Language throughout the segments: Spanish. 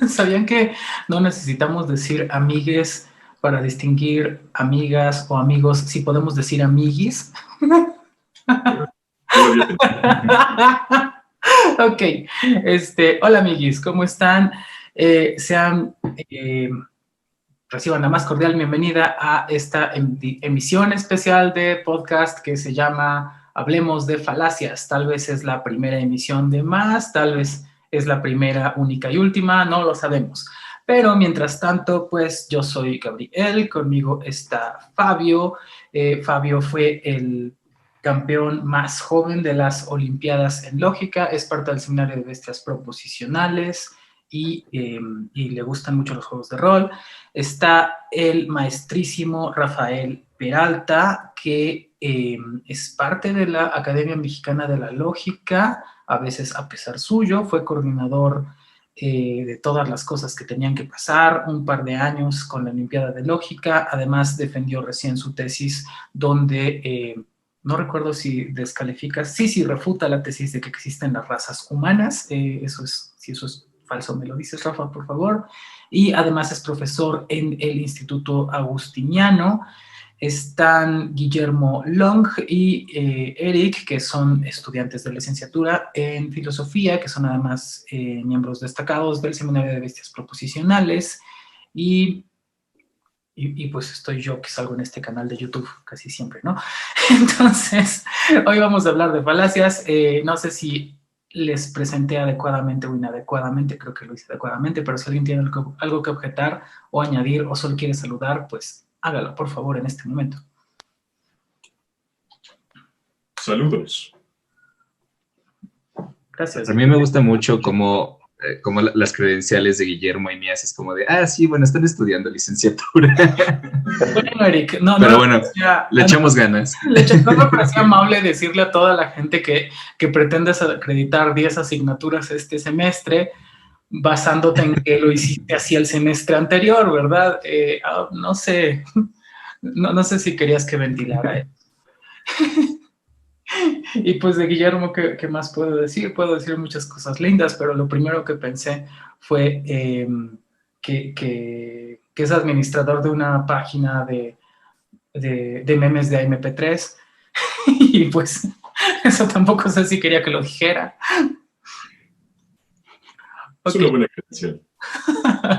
¿Sabían que no necesitamos decir amigues para distinguir amigas o amigos si podemos decir amiguis? No lo había pensado. Ok, hola amiguis, ¿cómo están? Sean, reciban la más cordial bienvenida a esta emisión especial de podcast que se llama Hablemos de Falacias. Tal vez es la primera emisión de más, tal vez es la primera, única y última, no lo sabemos. Pero mientras tanto, pues yo soy Gabriel, conmigo está Fabio. Fabio fue el campeón más joven de las Olimpiadas en Lógica, es parte del seminario de bestias proposicionales y le gustan mucho los juegos de rol. Está el maestrísimo Rafael Peralta, que es parte de la Academia Mexicana de la Lógica, a veces a pesar suyo, fue coordinador de todas las cosas que tenían que pasar, un par de años con la Olimpiada de Lógica, además defendió recién su tesis donde no recuerdo si descalifica, sí, refuta la tesis de que existen las razas humanas, si eso es falso me lo dices, Rafa, por favor. Y además es profesor en el Instituto Agustiniano. Están Guillermo Long y Eric, que son estudiantes de licenciatura en filosofía, que son además miembros destacados del Seminario de Bestias Proposicionales. Y pues estoy yo que salgo en este canal de YouTube casi siempre, ¿no? Entonces, hoy vamos a hablar de falacias. No sé si les presenté adecuadamente o inadecuadamente, creo que lo hice adecuadamente, pero si alguien tiene algo que objetar o añadir o solo quiere saludar, pues hágalo, por favor, en este momento. Saludos. Gracias. A mí me gusta mucho como las credenciales de Guillermo y mías es como de, sí, bueno, están estudiando licenciatura. Bueno, Eric, no, pero no bueno, le echamos ganas. No me parecía amable decirle a toda la gente que pretendes acreditar 10 asignaturas este semestre, basándote en que lo hiciste así el semestre anterior, ¿verdad? No sé, no sé si querías que ventilara. Y pues de Guillermo, ¿qué más puedo decir? Puedo decir muchas cosas lindas, pero lo primero que pensé fue que es administrador de una página de memes de AMP3 y pues eso tampoco sé si quería que lo dijera. Es una buena credencial.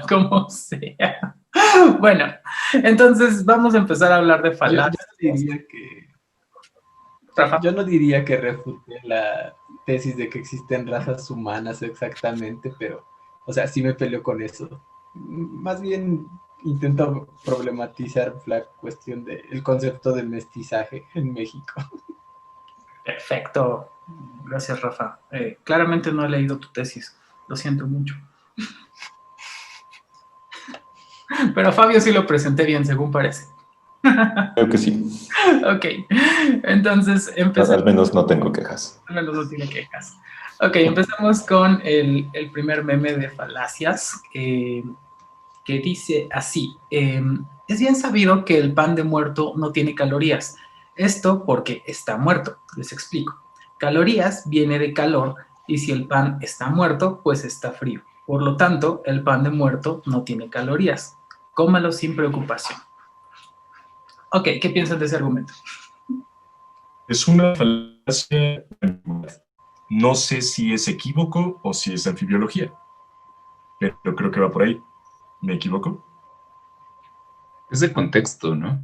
Como sea. Bueno, entonces vamos a empezar a hablar de falacias. Yo no diría que refute la tesis de que existen razas humanas exactamente, pero, o sea, sí me peleo con eso. Más bien intento problematizar la cuestión del concepto de mestizaje en México. Perfecto. Gracias, Rafa. Claramente no he leído tu tesis. Lo siento mucho. Pero a Fabio sí lo presenté bien, según parece. Creo que sí. Ok, entonces empezamos. Al menos no tengo quejas. Al menos no tiene quejas. Ok, empezamos con el primer meme de falacias que dice así. Es bien sabido que el pan de muerto no tiene calorías. Esto porque está muerto. Les explico. Calorías viene de calor y si el pan está muerto, pues está frío. Por lo tanto, el pan de muerto no tiene calorías. Cómalo sin preocupación. Ok, ¿qué piensan de ese argumento? Es una falacia. No sé si es equívoco o si es anfibiología, pero creo que va por ahí. ¿Me equivoco? Es de contexto, ¿no?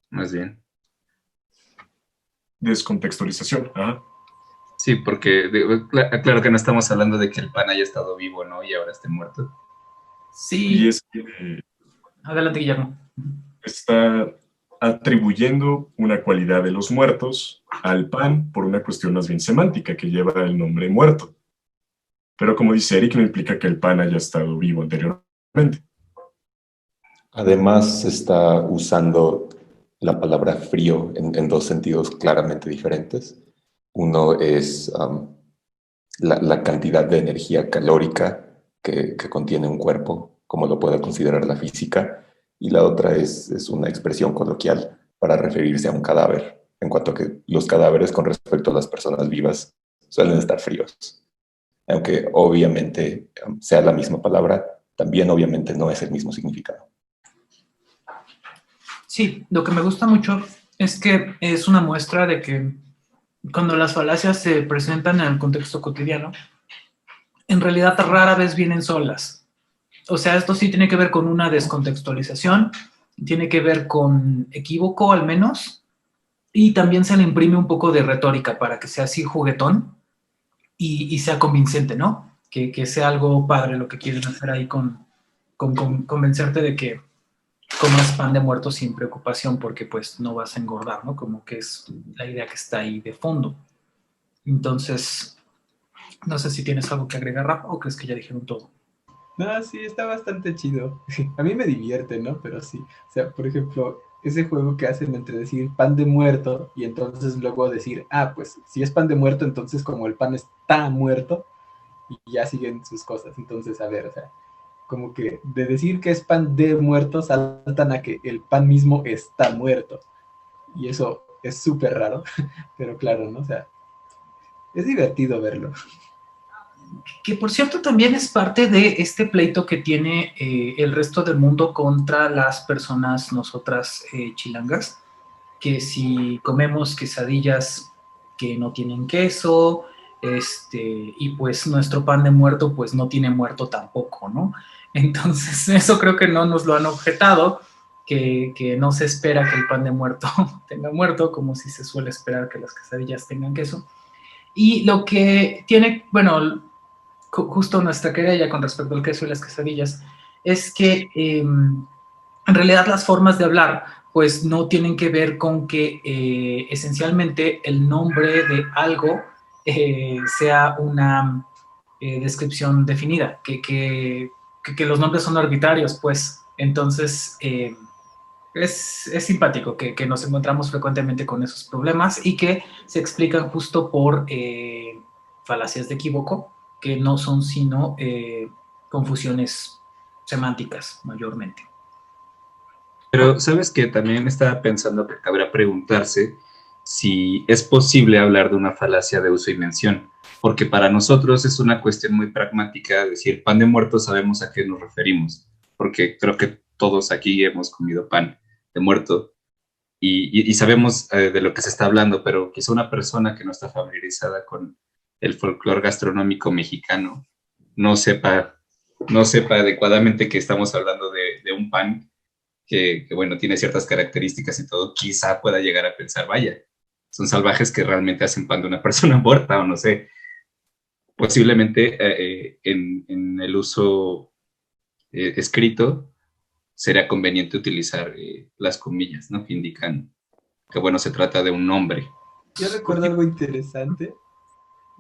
Más bien. Descontextualización. Ajá. Sí, porque claro que no estamos hablando de que el pan haya estado vivo, ¿no? Y ahora esté muerto. Sí. Y es que Adelante, Guillermo. está atribuyendo una cualidad de los muertos al pan por una cuestión más bien semántica que lleva el nombre muerto. Pero como dice Eric, no implica que el pan haya estado vivo anteriormente. Además, está usando la palabra frío en dos sentidos claramente diferentes. Uno es la cantidad de energía calórica que contiene un cuerpo, como lo puede considerar la física, y la otra es una expresión coloquial para referirse a un cadáver, en cuanto a que los cadáveres con respecto a las personas vivas suelen estar fríos. Aunque obviamente sea la misma palabra, también obviamente no es el mismo significado. Sí, lo que me gusta mucho es que es una muestra de que cuando las falacias se presentan en el contexto cotidiano, en realidad rara vez vienen solas. O sea, esto sí tiene que ver con una descontextualización, tiene que ver con equívoco al menos, y también se le imprime un poco de retórica para que sea así juguetón y sea convincente, ¿no? Que sea algo padre lo que quieren hacer ahí con convencerte de que comas pan de muerto sin preocupación porque pues no vas a engordar, ¿no? Como que es la idea que está ahí de fondo. Entonces, no sé si tienes algo que agregar, Rafa, o crees que ya dijeron todo. No, sí, está bastante chido. A mí me divierte, ¿no? Pero sí. O sea, por ejemplo, ese juego que hacen entre decir pan de muerto y entonces luego decir, ah, pues si es pan de muerto, entonces como el pan está muerto y ya siguen sus cosas. Entonces, a ver, o sea, como que de decir que es pan de muerto saltan a que el pan mismo está muerto. Y eso es súper raro, pero claro, ¿no? O sea, es divertido verlo. Que por cierto también es parte de este pleito que tiene el resto del mundo contra las personas, nosotras chilangas, que si comemos quesadillas que no tienen queso, y pues nuestro pan de muerto pues no tiene muerto tampoco, ¿no? Entonces eso creo que no nos lo han objetado, que no se espera que el pan de muerto tenga muerto, como si se suele esperar que las quesadillas tengan queso. Y lo que tiene, bueno, justo nuestra querella con respecto al queso y las quesadillas, es que en realidad las formas de hablar pues no tienen que ver con que esencialmente el nombre de algo sea una descripción definida, que los nombres son arbitrarios, pues entonces es simpático que nos encontramos frecuentemente con esos problemas y que se explican justo por falacias de equívoco, que no son sino confusiones semánticas mayormente. Pero sabes que también estaba pensando que cabría preguntarse si es posible hablar de una falacia de uso y mención, porque para nosotros es una cuestión muy pragmática decir pan de muerto, sabemos a qué nos referimos, porque creo que todos aquí hemos comido pan de muerto y sabemos de lo que se está hablando, pero quizá una persona que no está familiarizada con el folclore gastronómico mexicano no sepa adecuadamente que estamos hablando de un pan que, bueno, tiene ciertas características y todo, quizá pueda llegar a pensar, vaya, son salvajes que realmente hacen pan de una persona muerta, o no sé, posiblemente en el uso escrito será conveniente utilizar las comillas, ¿no? Que indican que, bueno, se trata de un nombre. Yo recuerdo algo interesante.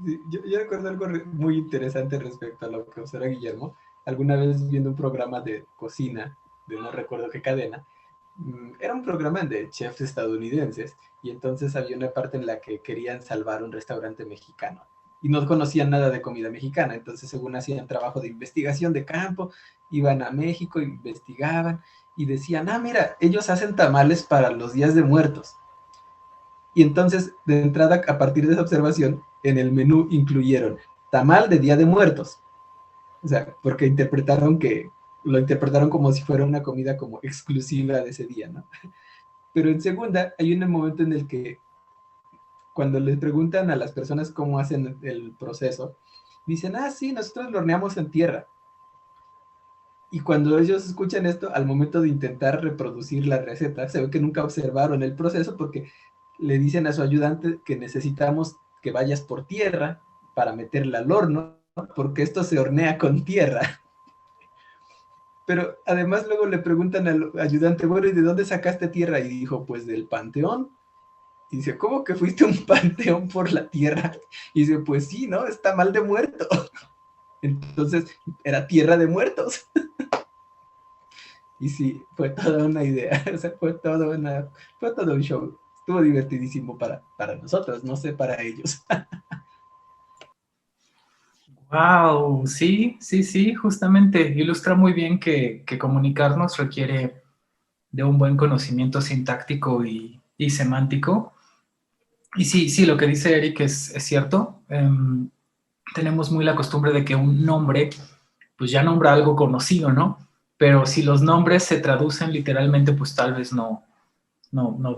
Sí, yo recuerdo algo muy interesante respecto a lo que observa Guillermo. Alguna vez viendo un programa de cocina, de no recuerdo qué cadena, era un programa de chefs estadounidenses y entonces había una parte en la que querían salvar un restaurante mexicano y no conocían nada de comida mexicana, entonces según hacían trabajo de investigación de campo, iban a México, investigaban y decían, ah, mira, ellos hacen tamales para los días de muertos. Y entonces, de entrada, a partir de esa observación, en el menú incluyeron tamal de Día de Muertos. O sea, porque lo interpretaron como si fuera una comida como exclusiva de ese día, ¿no? Pero en segunda, hay un momento en el que cuando les preguntan a las personas cómo hacen el proceso, dicen, ah, sí, nosotros lo horneamos en tierra. Y cuando ellos escuchan esto, al momento de intentar reproducir la receta, se ve que nunca observaron el proceso porque le dicen a su ayudante que necesitamos que vayas por tierra para meterla al horno, porque esto se hornea con tierra. Pero además luego le preguntan al ayudante, bueno, ¿y de dónde sacaste tierra? Y dijo, pues del panteón. Y dice, ¿cómo que fuiste a un panteón por la tierra? Y dice, pues sí, ¿no? Está mal de muerto. Entonces, era tierra de muertos. Y sí, fue toda una idea, o sea, fue todo un show. Estuvo divertidísimo para nosotros, no sé, para ellos. Wow, sí, sí, sí, justamente ilustra muy bien que comunicarnos requiere de un buen conocimiento sintáctico y semántico. Y sí, sí, lo que dice Eric es cierto. tenemos muy la costumbre de que un nombre, pues ya nombra algo conocido, ¿no? Pero si los nombres se traducen literalmente, pues tal vez no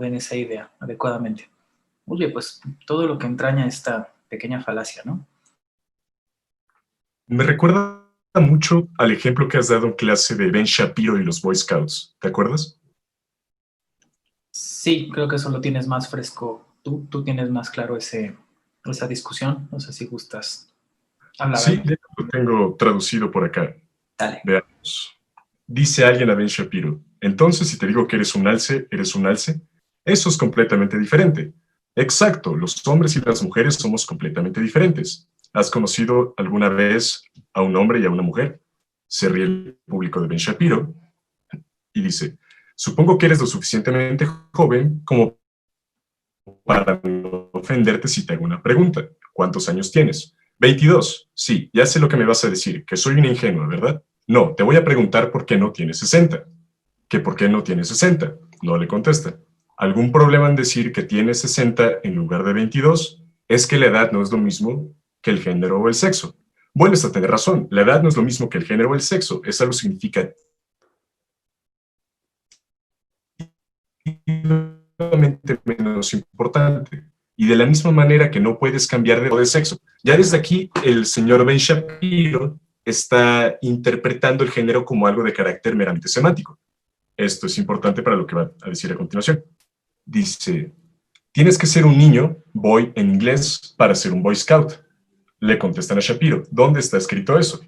den esa idea adecuadamente. Oye, pues todo lo que entraña esta pequeña falacia, ¿no? Me recuerda mucho al ejemplo que has dado en clase de Ben Shapiro y los Boy Scouts. ¿Te acuerdas? Sí, creo que eso lo tienes más fresco. Tú tienes más claro esa discusión. No sé si gustas hablar Sí, algo. de hecho, lo tengo traducido por acá. Dale. Veamos. Dice alguien a Ben Shapiro: entonces, si te digo que eres un alce, ¿eres un alce? Eso es completamente diferente. Exacto, los hombres y las mujeres somos completamente diferentes. ¿Has conocido alguna vez a un hombre y a una mujer? Se ríe el público de Ben Shapiro y dice: supongo que eres lo suficientemente joven como para no ofenderte si te hago una pregunta. ¿Cuántos años tienes? 22. Sí, ya sé lo que me vas a decir, que soy una ingenua, ¿verdad? No, te voy a preguntar por qué no tienes 60. ¿Que por qué no tienes 60? No le contesta. ¿Algún problema en decir que tienes 60 en lugar de 22? Es que la edad no es lo mismo que el género o el sexo. Vuelves a tener razón, la edad no es lo mismo que el género o el sexo, es algo significativamente menos importante. Y de la misma manera que no puedes cambiar de sexo. Ya desde aquí, el señor Ben Shapiro está interpretando el género como algo de carácter meramente semántico. Esto es importante para lo que va a decir a continuación. Dice: tienes que ser un niño, boy en inglés, para ser un Boy Scout. Le contestan a Shapiro: ¿dónde está escrito eso?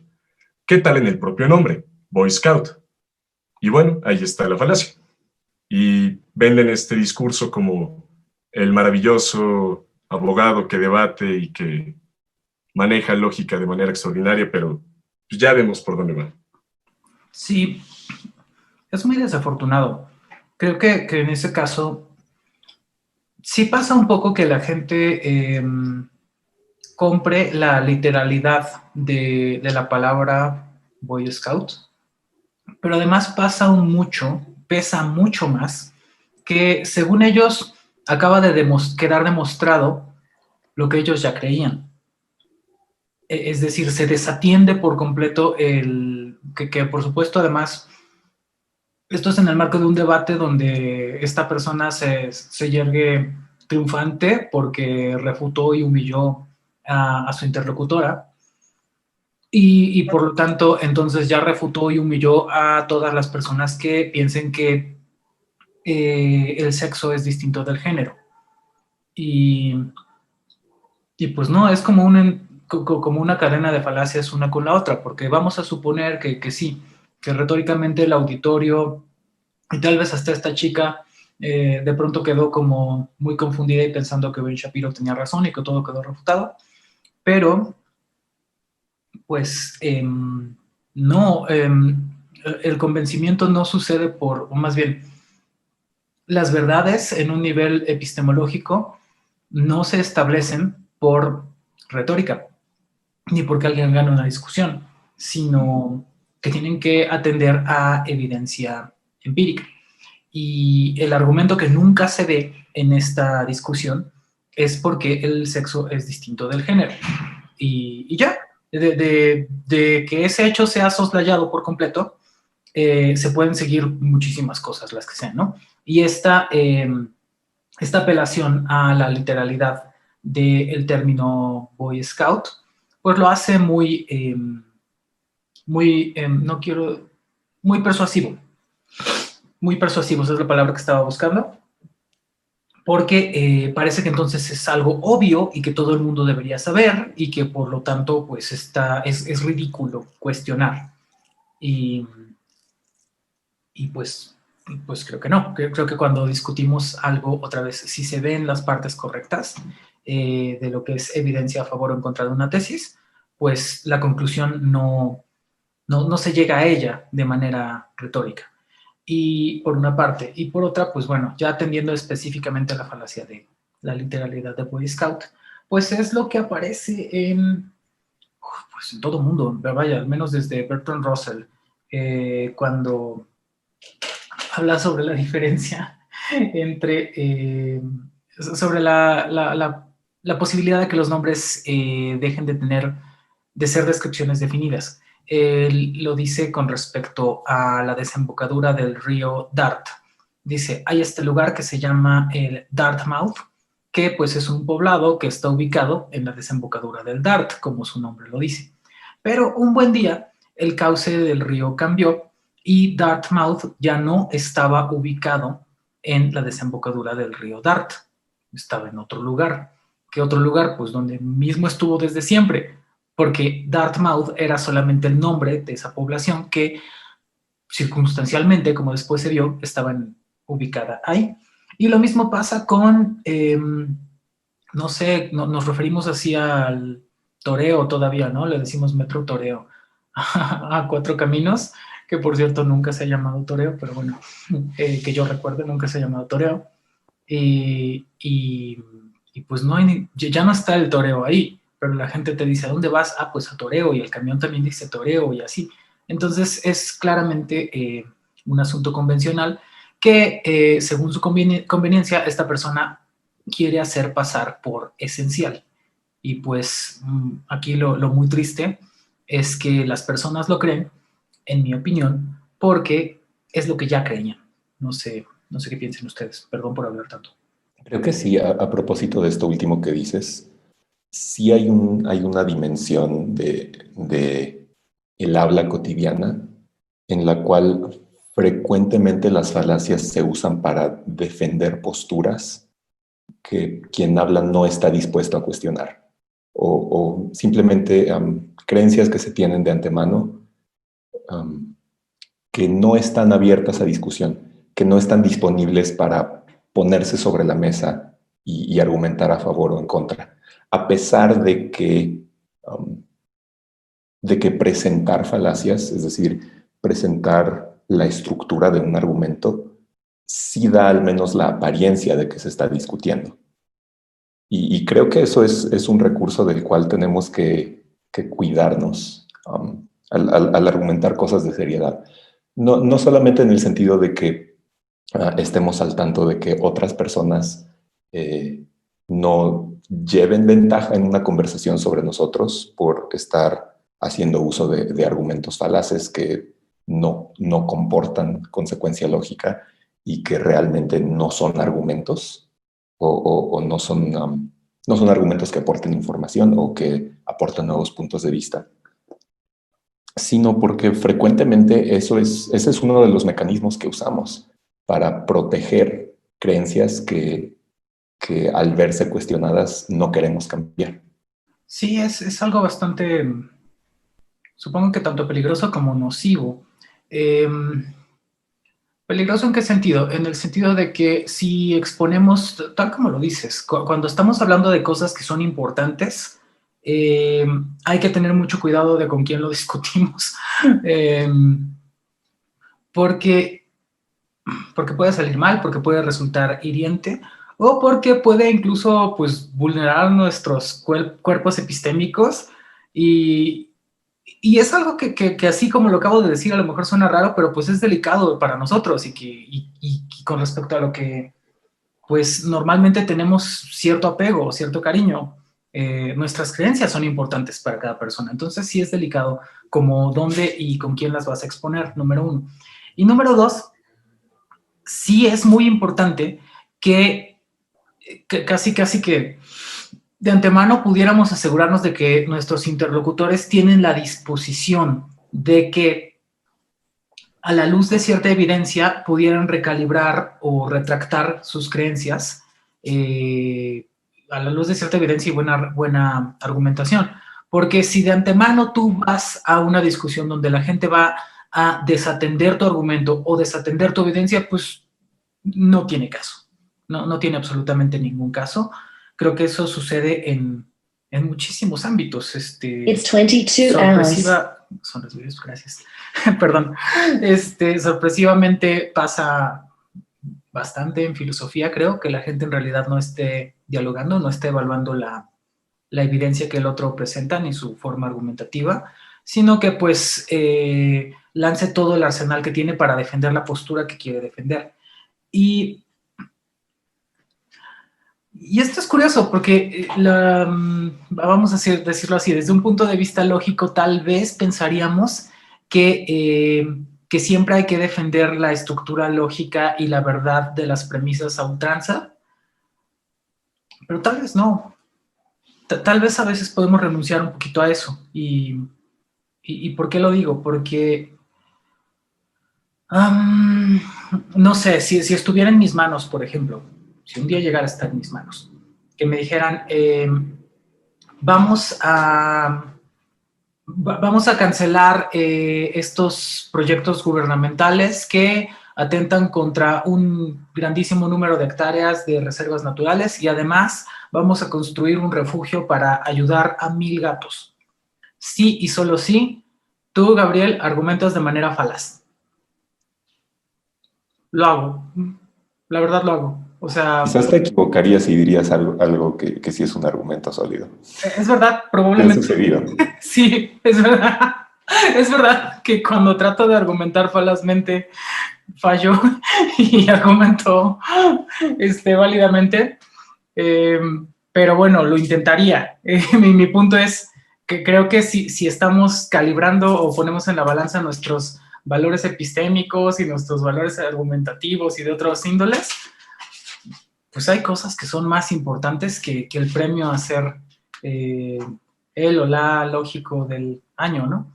¿Qué tal en el propio nombre? Boy Scout. Y bueno, ahí está la falacia. Y venden este discurso como el maravilloso abogado que debate y que maneja lógica de manera extraordinaria, pero ya vemos por dónde va. Sí, es muy desafortunado. Creo que en ese caso sí pasa un poco que la gente compre la literalidad de la palabra Boy Scout, pero además pesa mucho más, que según ellos acaba de quedar demostrado lo que ellos ya creían. Es decir, se desatiende por completo que por supuesto además, esto es en el marco de un debate donde esta persona se yergue triunfante porque refutó y humilló a su interlocutora. Y por lo tanto, entonces ya refutó y humilló a todas las personas que piensen que el sexo es distinto del género. Y, y pues no, es como como una cadena de falacias una con la otra, porque vamos a suponer que sí, que retóricamente el auditorio y tal vez hasta esta chica de pronto quedó como muy confundida y pensando que Ben Shapiro tenía razón y que todo quedó refutado, pero pues no, el convencimiento no sucede o más bien, las verdades en un nivel epistemológico no se establecen por retórica, ni porque alguien gane una discusión, sino que tienen que atender a evidencia empírica. Y el argumento que nunca se ve en esta discusión es porque el sexo es distinto del género. Y ya, de que ese hecho sea soslayado por completo, se pueden seguir muchísimas cosas, las que sean, ¿no? Y esta apelación a la literalidad del término Boy Scout, pues lo hace no quiero, muy persuasivo. Muy persuasivo, esa es la palabra que estaba buscando, porque parece que entonces es algo obvio y que todo el mundo debería saber y que por lo tanto pues es ridículo cuestionar. Y, y pues creo que no, creo que cuando discutimos algo otra vez, si se ven las partes correctas de lo que es evidencia a favor o en contra de una tesis, pues la conclusión no se llega a ella de manera retórica. Y por una parte, y por otra, pues bueno, ya atendiendo específicamente a la falacia de la literalidad de Boy Scout, pues es lo que aparece pues en todo el mundo, vaya, al menos desde Bertrand Russell, cuando habla sobre la diferencia sobre la posibilidad de que los nombres dejen de tener de ser descripciones definidas. Él lo dice con respecto a la desembocadura del río Dart. Dice, hay este lugar que se llama el Dartmouth, que pues es un poblado que está ubicado en la desembocadura del Dart, como su nombre lo dice. Pero un buen día el cauce del río cambió y Dartmouth ya no estaba ubicado en la desembocadura del río Dart, estaba en otro lugar. ¿Qué otro lugar? Pues donde mismo estuvo desde siempre, porque Dartmouth era solamente el nombre de esa población que circunstancialmente, como después se vio, estaba ubicada ahí. Y lo mismo pasa con, no sé, nos referimos así al toreo todavía, ¿no? Le decimos metro toreo a Cuatro Caminos, que por cierto nunca se ha llamado toreo, pero bueno, que yo recuerde nunca se ha llamado toreo. Y pues no hay, ya no está el toreo ahí, pero la gente te dice, ¿a dónde vas? Ah, pues a toreo, y el camión también dice toreo y así. Entonces es claramente un asunto convencional que según su conveniencia esta persona quiere hacer pasar por esencial. Y pues aquí lo muy triste es que las personas lo creen, en mi opinión, porque es lo que ya creían. No sé qué piensen ustedes, perdón por hablar tanto. Creo que sí, a propósito de esto último que dices, sí hay una dimensión de el habla cotidiana en la cual frecuentemente las falacias se usan para defender posturas que quien habla no está dispuesto a cuestionar, o simplemente creencias que se tienen de antemano que no están abiertas a discusión, que no están disponibles para ponerse sobre la mesa y argumentar a favor o en contra, a pesar de que presentar falacias, es decir, presentar la estructura de un argumento, sí da al menos la apariencia de que se está discutiendo. Y creo que eso es un recurso del cual tenemos que cuidarnos al argumentar cosas de seriedad. No solamente en el sentido de que estemos al tanto de que otras personas no lleven ventaja en una conversación sobre nosotros por estar haciendo uso de argumentos falaces que no comportan consecuencia lógica y que realmente no son argumentos o no son argumentos que aporten información o que aporten nuevos puntos de vista, sino porque frecuentemente ese es uno de los mecanismos que usamos para proteger creencias que al verse cuestionadas no queremos cambiar. Sí, es algo bastante, supongo que tanto peligroso como nocivo. ¿Peligroso en qué sentido? En el sentido de que si exponemos, tal como lo dices, cuando estamos hablando de cosas que son importantes, hay que tener mucho cuidado de con quién lo discutimos, porque puede salir mal, porque puede resultar hiriente, o porque puede incluso pues, vulnerar nuestros cuerpos epistémicos y es algo que así como lo acabo de decir, a lo mejor suena raro, pero pues es delicado para nosotros y con respecto a lo que pues normalmente tenemos cierto apego, cierto cariño. Nuestras creencias son importantes para cada persona, entonces sí es delicado como dónde y con quién las vas a exponer, número uno. Y número dos, sí es muy importante que casi que de antemano pudiéramos asegurarnos de que nuestros interlocutores tienen la disposición de que a la luz de cierta evidencia pudieran recalibrar o retractar sus creencias a la luz de cierta evidencia y buena argumentación. Porque si de antemano tú vas a una discusión donde la gente va a desatender tu argumento o desatender tu evidencia, pues no tiene caso. No tiene absolutamente ningún caso. Creo que eso sucede en muchísimos ámbitos. It's 22 hours. Gracias. Perdón. Sorpresivamente pasa bastante en filosofía, creo, que la gente en realidad no esté dialogando, no esté evaluando la evidencia que el otro presenta ni su forma argumentativa, sino que pues lance todo el arsenal que tiene para defender la postura que quiere defender. Y Y esto es curioso porque, vamos a decirlo así, desde un punto de vista lógico, tal vez pensaríamos que siempre hay que defender la estructura lógica y la verdad de las premisas a ultranza, pero tal vez no. Tal vez a veces podemos renunciar un poquito a eso. ¿Y por qué lo digo? Porque, no sé, si estuviera en mis manos, por ejemplo, si un día llegara a estar en mis manos, que me dijeran, vamos a cancelar estos proyectos gubernamentales que atentan contra un grandísimo número de hectáreas de reservas naturales y además vamos a construir un refugio para ayudar a 1000 gatos. Sí y solo sí, tú, Gabriel, argumentas de manera falaz. Lo hago. La verdad lo hago. O sea... Quizás te equivocarías y dirías algo que sí es un argumento sólido. Es verdad, probablemente. ¿Qué ha sucedido? Sí, es verdad. Es verdad que cuando trato de argumentar falazmente fallo y argumento válidamente. Pero bueno, lo intentaría. Mi punto es que creo que si estamos calibrando o ponemos en la balanza nuestros valores epistémicos y nuestros valores argumentativos y de otros índoles, pues hay cosas que son más importantes que el premio a ser el o la lógico del año, ¿no?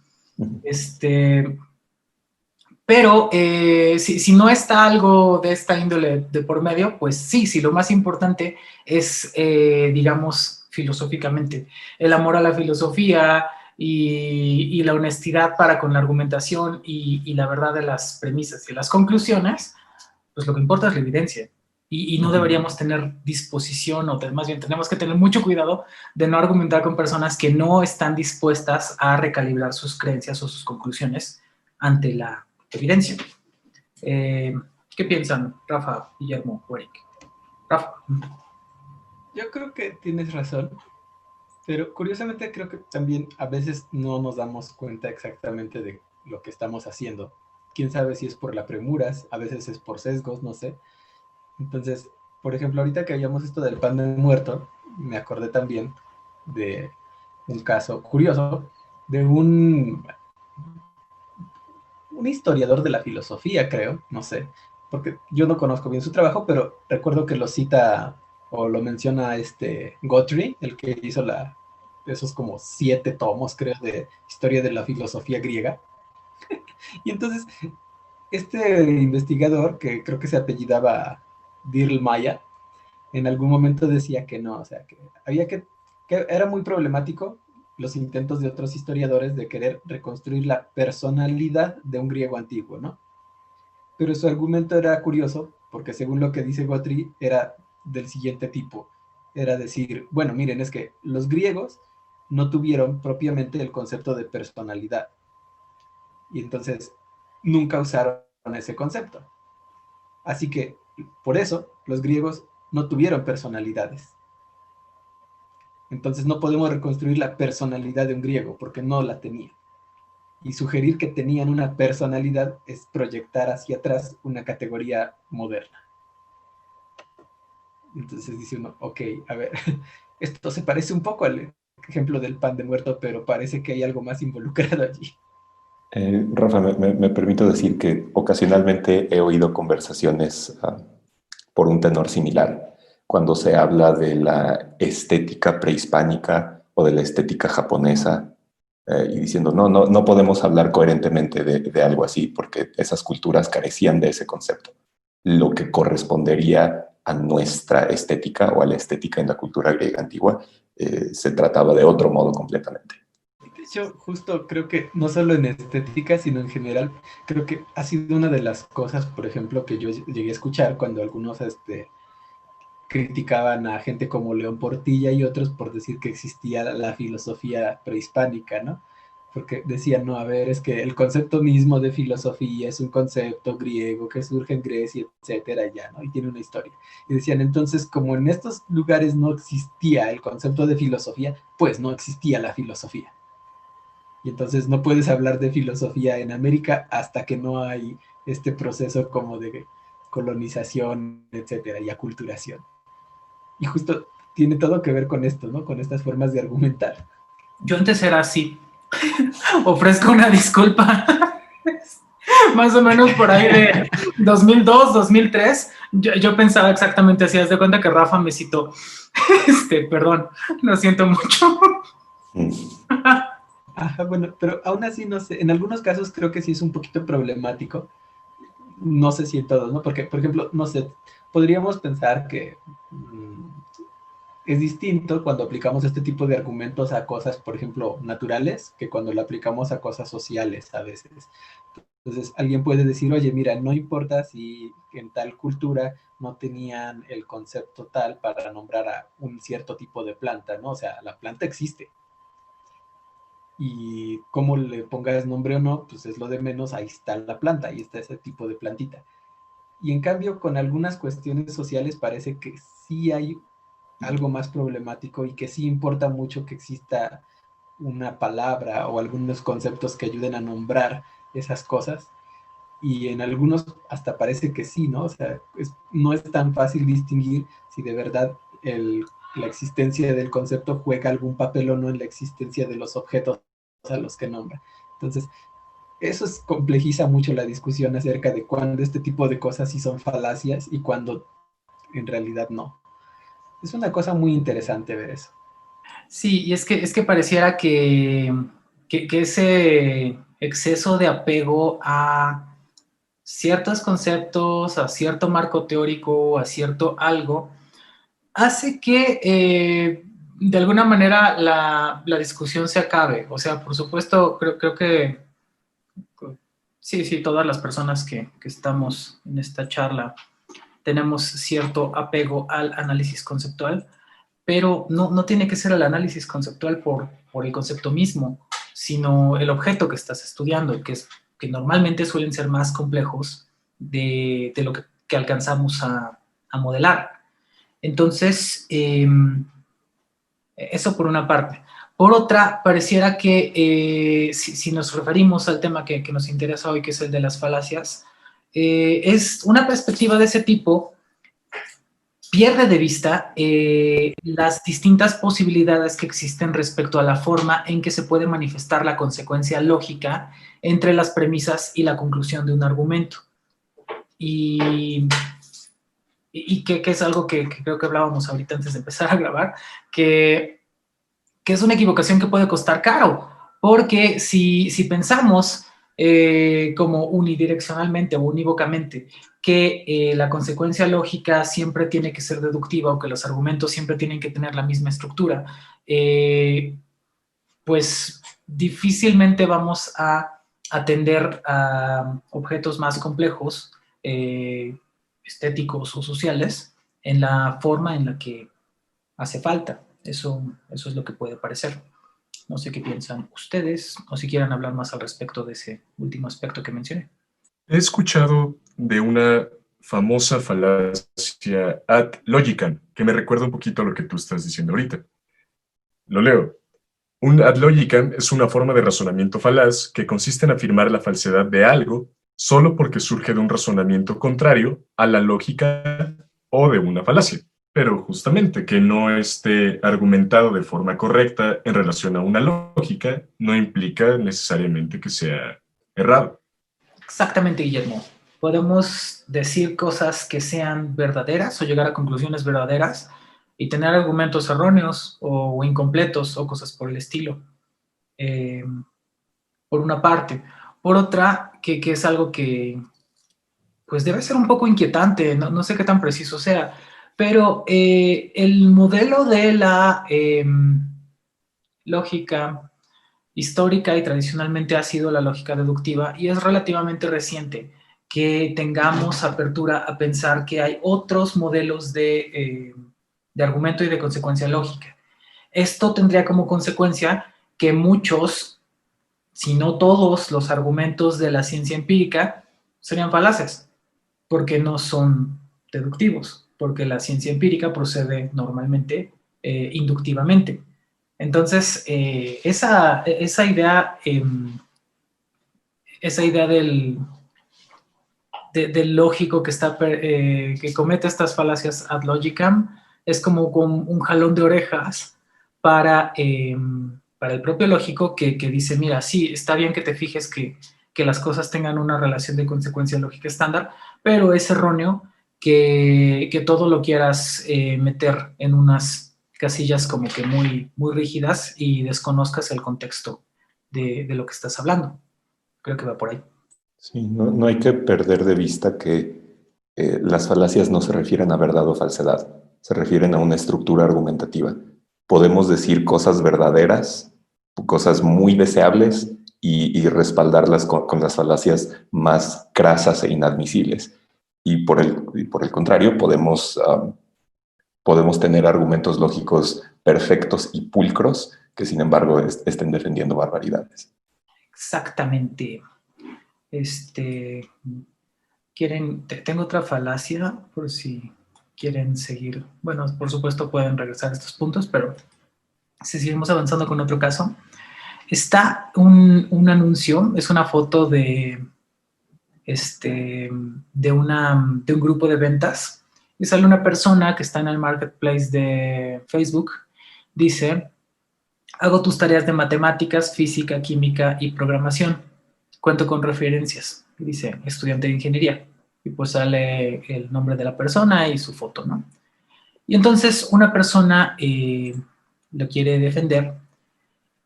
Pero si no está algo de esta índole de por medio, pues sí, lo más importante es, digamos, filosóficamente, el amor a la filosofía y la honestidad para con la argumentación y la verdad de las premisas y las conclusiones, pues lo que importa es la evidencia. Y no deberíamos tener disposición, o más bien tenemos que tener mucho cuidado de no argumentar con personas que no están dispuestas a recalibrar sus creencias o sus conclusiones ante la evidencia. ¿Qué piensan, Rafa, Guillermo, Eric? Rafa. Yo creo que tienes razón, pero curiosamente creo que también a veces no nos damos cuenta exactamente de lo que estamos haciendo. Quién sabe si es por la premura, a veces es por sesgos, no sé. Entonces, por ejemplo, ahorita que habíamos esto del pan de muerto, me acordé también de un caso curioso de un historiador de la filosofía, creo, no sé, porque yo no conozco bien su trabajo, pero recuerdo que lo cita o lo menciona Guthrie, el que hizo esos como 7 tomos, creo, de historia de la filosofía griega. Y entonces, este investigador, que creo que se apellidaba Dirlemayer, en algún momento decía que no, o sea, que era muy problemático los intentos de otros historiadores de querer reconstruir la personalidad de un griego antiguo, ¿no? Pero su argumento era curioso, porque según lo que dice Guthrie, era del siguiente tipo. Era decir, bueno, miren, es que los griegos no tuvieron propiamente el concepto de personalidad. Y entonces nunca usaron ese concepto. Así que, por eso, los griegos no tuvieron personalidades. Entonces no podemos reconstruir la personalidad de un griego, porque no la tenía. Y sugerir que tenían una personalidad es proyectar hacia atrás una categoría moderna. Entonces dice uno, ok, a ver, esto se parece un poco al ejemplo del pan de muerto, pero parece que hay algo más involucrado allí. Rafa, me permito decir que ocasionalmente he oído conversaciones por un tenor similar, cuando se habla de la estética prehispánica o de la estética japonesa, y diciendo, no podemos hablar coherentemente de algo así, porque esas culturas carecían de ese concepto. Lo que correspondería a nuestra estética o a la estética en la cultura griega antigua, se trataba de otro modo completamente. Yo justo creo que no solo en estética, sino en general, creo que ha sido una de las cosas, por ejemplo, que yo llegué a escuchar cuando algunos criticaban a gente como León Portilla y otros por decir que existía la filosofía prehispánica, ¿no? Porque decían, no, a ver, es que el concepto mismo de filosofía es un concepto griego que surge en Grecia, etcétera, ya, ¿no? Y tiene una historia. Y decían, entonces, como en estos lugares no existía el concepto de filosofía, pues no existía la filosofía. Y entonces no puedes hablar de filosofía en América hasta que no hay este proceso como de colonización, etcétera, y aculturación. Y justo tiene todo que ver con esto, ¿no? Con estas formas de argumentar. Yo antes era así. Ofrezco una disculpa. Más o menos por ahí de 2002, 2003, yo pensaba exactamente así. Haz de cuenta que Rafa me citó. Perdón, lo siento mucho. Ajá, bueno, pero aún así, no sé, en algunos casos creo que sí es un poquito problemático. No sé si en todos, ¿no? Porque, por ejemplo, no sé, podríamos pensar que es distinto cuando aplicamos este tipo de argumentos a cosas, por ejemplo, naturales, que cuando lo aplicamos a cosas sociales a veces. Entonces, alguien puede decir, oye, mira, no importa si en tal cultura no tenían el concepto tal para nombrar a un cierto tipo de planta, ¿no? O sea, la planta existe. Y cómo le pongas nombre o no, pues es lo de menos, ahí está la planta, ahí está ese tipo de plantita. Y en cambio, con algunas cuestiones sociales parece que sí hay algo más problemático y que sí importa mucho que exista una palabra o algunos conceptos que ayuden a nombrar esas cosas. Y en algunos hasta parece que sí, ¿no? O sea, no es tan fácil distinguir si de verdad la existencia del concepto juega algún papel o no en la existencia de los objetos a los que nombra. Entonces, eso complejiza mucho la discusión acerca de cuándo este tipo de cosas sí son falacias y cuándo en realidad no. Es una cosa muy interesante ver eso. Sí, y es que pareciera que ese exceso de apego a ciertos conceptos, a cierto marco teórico, a cierto algo, hace que de alguna manera la discusión se acabe. O sea, por supuesto, creo que sí, todas las personas que estamos en esta charla tenemos cierto apego al análisis conceptual, pero no tiene que ser el análisis conceptual por el concepto mismo, sino el objeto que estás estudiando, que normalmente suelen ser más complejos de lo que alcanzamos a modelar. Entonces, eso por una parte. Por otra, pareciera que si nos referimos al tema que nos interesa hoy, que es el de las falacias, es una perspectiva de ese tipo pierde de vista las distintas posibilidades que existen respecto a la forma en que se puede manifestar la consecuencia lógica entre las premisas y la conclusión de un argumento. Y que es algo que creo que hablábamos ahorita antes de empezar a grabar, que es una equivocación que puede costar caro, porque si pensamos como unidireccionalmente o unívocamente que la consecuencia lógica siempre tiene que ser deductiva o que los argumentos siempre tienen que tener la misma estructura, pues difícilmente vamos a atender a objetos más complejos, estéticos o sociales, en la forma en la que hace falta. Eso es lo que puede parecer. No sé qué piensan ustedes o si quieran hablar más al respecto de ese último aspecto que mencioné. He escuchado de una famosa falacia ad logicam, que me recuerda un poquito a lo que tú estás diciendo ahorita. Lo leo. Un ad logicam es una forma de razonamiento falaz que consiste en afirmar la falsedad de algo solo porque surge de un razonamiento contrario a la lógica o de una falacia. Pero justamente que no esté argumentado de forma correcta en relación a una lógica no implica necesariamente que sea errado. Exactamente, Guillermo. Podemos decir cosas que sean verdaderas o llegar a conclusiones verdaderas y tener argumentos erróneos o incompletos o cosas por el estilo. Por una parte. Por otra, que es algo que pues debe ser un poco inquietante, no sé qué tan preciso sea, pero el modelo de la lógica histórica y tradicionalmente ha sido la lógica deductiva y es relativamente reciente que tengamos apertura a pensar que hay otros modelos de argumento y de consecuencia lógica. Esto tendría como consecuencia que muchos, si no todos, los argumentos de la ciencia empírica serían falaces, porque no son deductivos, porque la ciencia empírica procede normalmente inductivamente. Entonces, esa idea del lógico que comete estas falacias ad logicam es como un jalón de orejas para el propio lógico que dice, mira, sí, está bien que te fijes que las cosas tengan una relación de consecuencia lógica estándar, pero es erróneo que todo lo quieras meter en unas casillas como que muy, muy rígidas y desconozcas el contexto de lo que estás hablando. Creo que va por ahí. Sí, no hay que perder de vista que las falacias no se refieren a verdad o falsedad, se refieren a una estructura argumentativa. Podemos decir cosas verdaderas, cosas muy deseables y respaldarlas con las falacias más crasas e inadmisibles. Y por el contrario, podemos tener argumentos lógicos perfectos y pulcros que sin embargo estén defendiendo barbaridades. Exactamente. Tengo otra falacia por si quieren seguir. Bueno, por supuesto pueden regresar a estos puntos, pero si seguimos avanzando con otro caso, está un anuncio, es una foto de un grupo de ventas y sale una persona que está en el marketplace de Facebook, dice, hago tus tareas de matemáticas, física, química y programación, cuento con referencias, dice estudiante de ingeniería, y pues sale el nombre de la persona y su foto, ¿no? Y entonces una persona lo quiere defender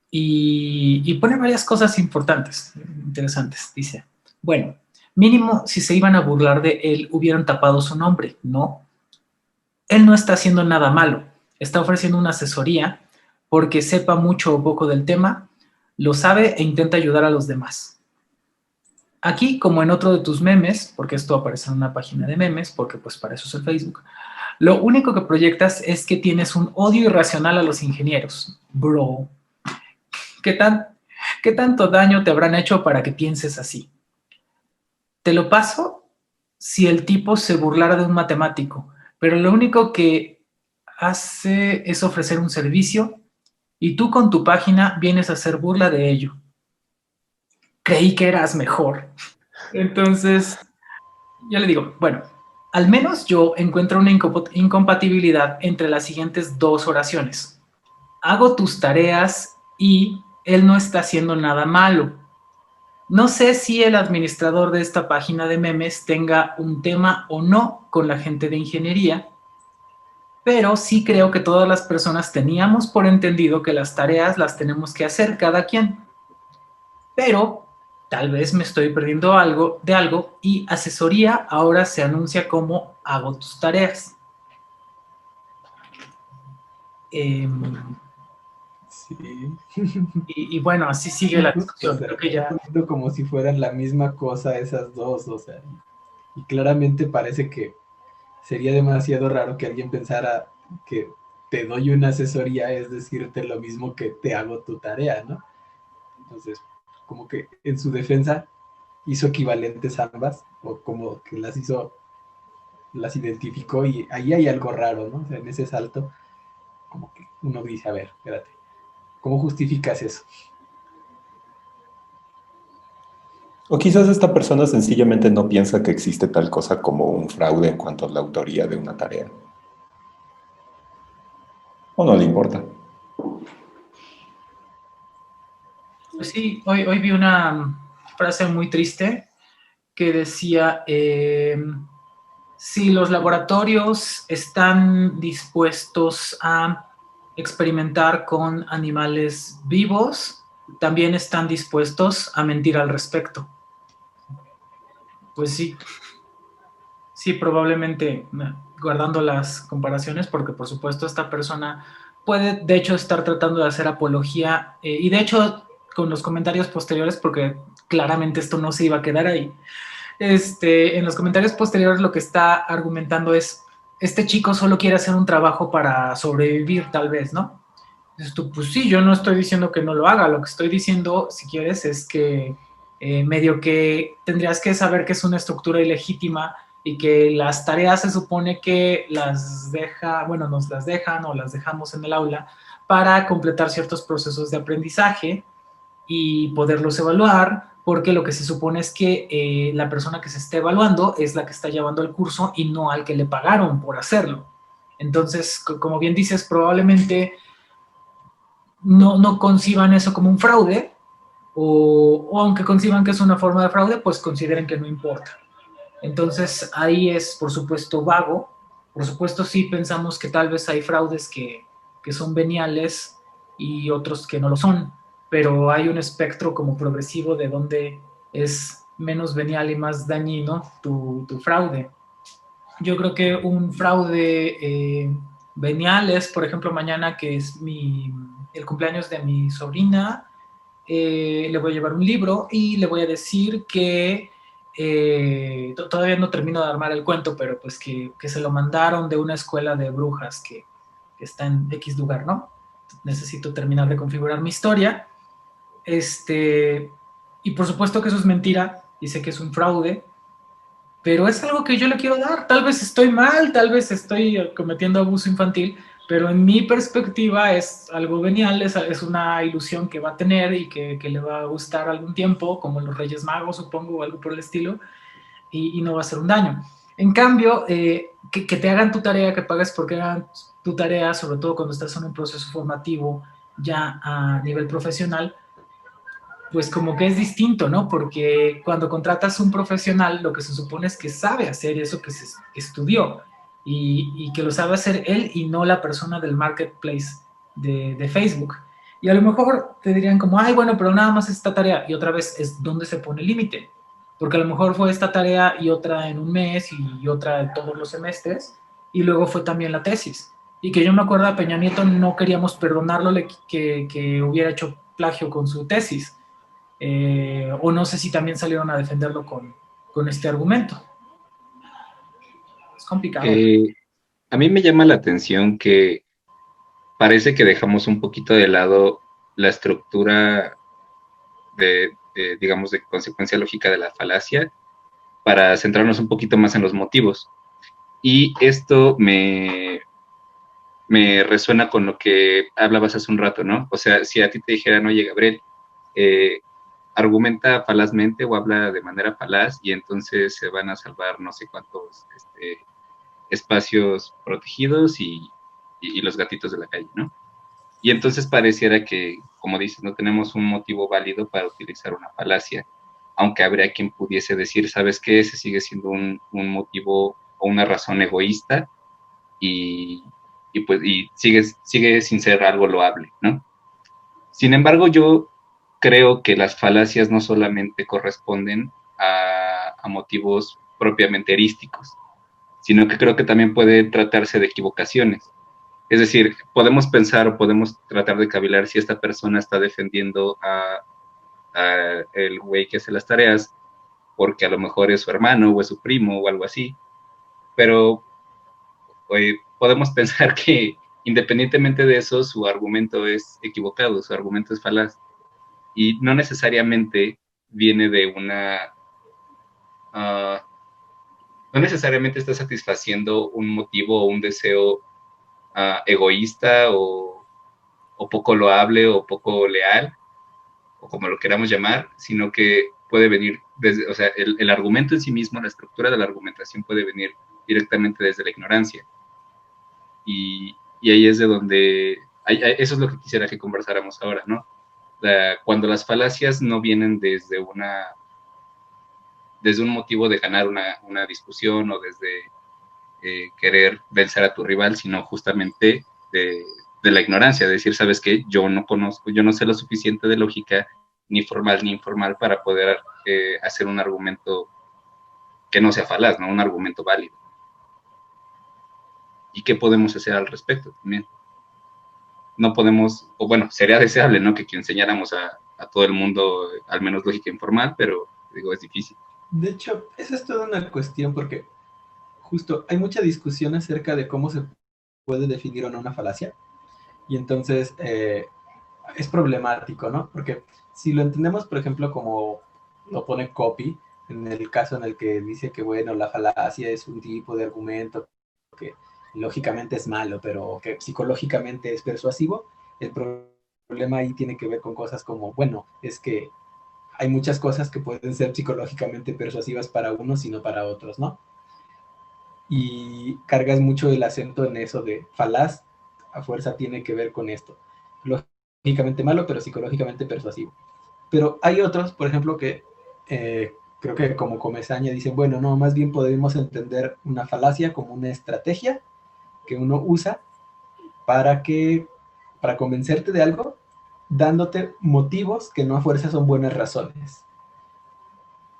y pone varias cosas importantes, interesantes, dice, bueno, mínimo, si se iban a burlar de él, hubieran tapado su nombre. No. Él no está haciendo nada malo. Está ofreciendo una asesoría porque sepa mucho o poco del tema, lo sabe e intenta ayudar a los demás. Aquí, como en otro de tus memes, porque esto aparece en una página de memes, porque pues para eso es el Facebook, lo único que proyectas es que tienes un odio irracional a los ingenieros. Bro, ¿qué tanto daño te habrán hecho para que pienses así? Te lo paso si el tipo se burlara de un matemático, pero lo único que hace es ofrecer un servicio y tú con tu página vienes a hacer burla de ello. Creí que eras mejor. Entonces, yo le digo, bueno, al menos yo encuentro una incompatibilidad entre las siguientes dos oraciones. Hago tus tareas y él no está haciendo nada malo. No sé si el administrador de esta página de memes tenga un tema o no con la gente de ingeniería, pero sí creo que todas las personas teníamos por entendido que las tareas las tenemos que hacer cada quien. Pero tal vez me estoy perdiendo algo y asesoría ahora se anuncia como hago tus tareas. Sí. Y bueno, así sigue la discusión. O sea, creo que ya... como si fueran la misma cosa esas dos, o sea, y claramente parece que sería demasiado raro que alguien pensara que te doy una asesoría es decirte lo mismo que te hago tu tarea, ¿no? Entonces, como que en su defensa hizo equivalentes ambas, o como que las identificó y ahí hay algo raro, ¿no? O sea, en ese salto, como que uno dice, a ver, espérate, ¿cómo justificas eso? O quizás esta persona sencillamente no piensa que existe tal cosa como un fraude en cuanto a la autoría de una tarea. O no le importa. Pues sí, hoy vi una frase muy triste que decía, si los laboratorios están dispuestos a experimentar con animales vivos, también están dispuestos a mentir al respecto. Pues sí, probablemente guardando las comparaciones, porque por supuesto esta persona puede de hecho estar tratando de hacer apología, y de hecho con los comentarios posteriores, porque claramente esto no se iba a quedar ahí, en los comentarios posteriores lo que está argumentando es, este chico solo quiere hacer un trabajo para sobrevivir tal vez, ¿no? Dices tú, pues sí, yo no estoy diciendo que no lo haga, lo que estoy diciendo, si quieres, es que medio que tendrías que saber que es una estructura ilegítima y que las tareas se supone que nos las dejan o las dejamos en el aula para completar ciertos procesos de aprendizaje y poderlos evaluar, porque lo que se supone es que la persona que se está evaluando es la que está llevando el curso y no al que le pagaron por hacerlo. Entonces, como bien dices, probablemente no conciban eso como un fraude, o aunque conciban que es una forma de fraude, pues consideren que no importa. Entonces, ahí es, por supuesto, vago. Por supuesto, sí pensamos que tal vez hay fraudes que son veniales y otros que no lo son, pero hay un espectro como progresivo de donde es menos venial y más dañino tu fraude. Yo creo que un fraude venial es, por ejemplo, mañana que es el cumpleaños de mi sobrina, le voy a llevar un libro y le voy a decir que todavía no termino de armar el cuento, pero pues que se lo mandaron de una escuela de brujas que está en X lugar, ¿no? Necesito terminar de configurar mi historia. Y por supuesto que eso es mentira y sé que es un fraude, pero es algo que yo le quiero dar. Tal vez estoy mal, tal vez estoy cometiendo abuso infantil, pero en mi perspectiva es algo venial, es una ilusión que va a tener y que le va a gustar algún tiempo, como los Reyes Magos, supongo, o algo por el estilo, y no va a ser un daño. En cambio, que te hagan tu tarea, que pagues porque hagan tu tarea, sobre todo cuando estás en un proceso formativo ya a nivel profesional, pues como que es distinto, ¿no? Porque cuando contratas un profesional, lo que se supone es que sabe hacer eso que se estudió y que lo sabe hacer él y no la persona del marketplace de Facebook. Y a lo mejor te dirían como, ay, bueno, pero nada más esta tarea. Y otra vez es donde se pone el límite. Porque a lo mejor fue esta tarea y otra en un mes y otra en todos los semestres. Y luego fue también la tesis. Y que yo me acuerdo a Peña Nieto no queríamos perdonarlo que hubiera hecho plagio con su tesis. O no sé si también salieron a defenderlo con este argumento. Es complicado. A mí me llama la atención que parece que dejamos un poquito de lado la estructura digamos, de consecuencia lógica de la falacia para centrarnos un poquito más en los motivos. Y esto me resuena con lo que hablabas hace un rato, ¿no? O sea, si a ti te dijeran, oye, Gabriel, argumenta falazmente o habla de manera falaz y entonces se van a salvar no sé cuántos espacios protegidos y los gatitos de la calle, ¿no? Y entonces pareciera que, como dices, no tenemos un motivo válido para utilizar una falacia, aunque habría quien pudiese decir, ¿sabes qué? Ese sigue siendo un motivo o una razón egoísta y sigue sin ser algo loable, ¿no? Sin embargo, yo creo que las falacias no solamente corresponden a motivos propiamente erísticos, sino que creo que también puede tratarse de equivocaciones. Es decir, podemos pensar o podemos tratar de cavilar si esta persona está defendiendo a el güey que hace las tareas porque a lo mejor es su hermano o es su primo o algo así, pero podemos pensar que independientemente de eso, su argumento es equivocado, su argumento es falaz, y no necesariamente viene de una... no necesariamente está satisfaciendo un motivo o un deseo egoísta o poco loable o poco leal, o como lo queramos llamar, sino que puede venir desde, o sea, el argumento en sí mismo, la estructura de la argumentación puede venir directamente desde la ignorancia. Y ahí es de donde, eso es lo que quisiera que conversáramos ahora, ¿no? Cuando las falacias no vienen desde un motivo de ganar una discusión o desde querer vencer a tu rival, sino justamente de la ignorancia, de decir, ¿sabes qué? Yo no sé lo suficiente de lógica, ni formal ni informal, para poder hacer un argumento que no sea falaz, ¿no? Un argumento válido. ¿Y qué podemos hacer al respecto también? No podemos, o bueno, sería deseable, ¿no? Que enseñáramos a todo el mundo, al menos lógica informal, pero digo, es difícil. De hecho, esa es toda una cuestión porque justo hay mucha discusión acerca de cómo se puede definir o no una falacia. Y entonces es problemático, ¿no? Porque si lo entendemos, por ejemplo, como lo pone Copy, en el caso en el que dice que, bueno, la falacia es un tipo de argumento que lógicamente es malo, pero que psicológicamente es persuasivo, el problema ahí tiene que ver con cosas como, bueno, es que hay muchas cosas que pueden ser psicológicamente persuasivas para unos y no para otros, ¿no? y cargas mucho el acento en eso de falaz, a fuerza tiene que ver con esto. Lógicamente malo, pero psicológicamente persuasivo. Pero hay otros, por ejemplo, que creo que como Comesaña dicen, bueno, no, más bien podemos entender una falacia como una estrategia que uno usa para convencerte de algo, dándote motivos que no a fuerza son buenas razones.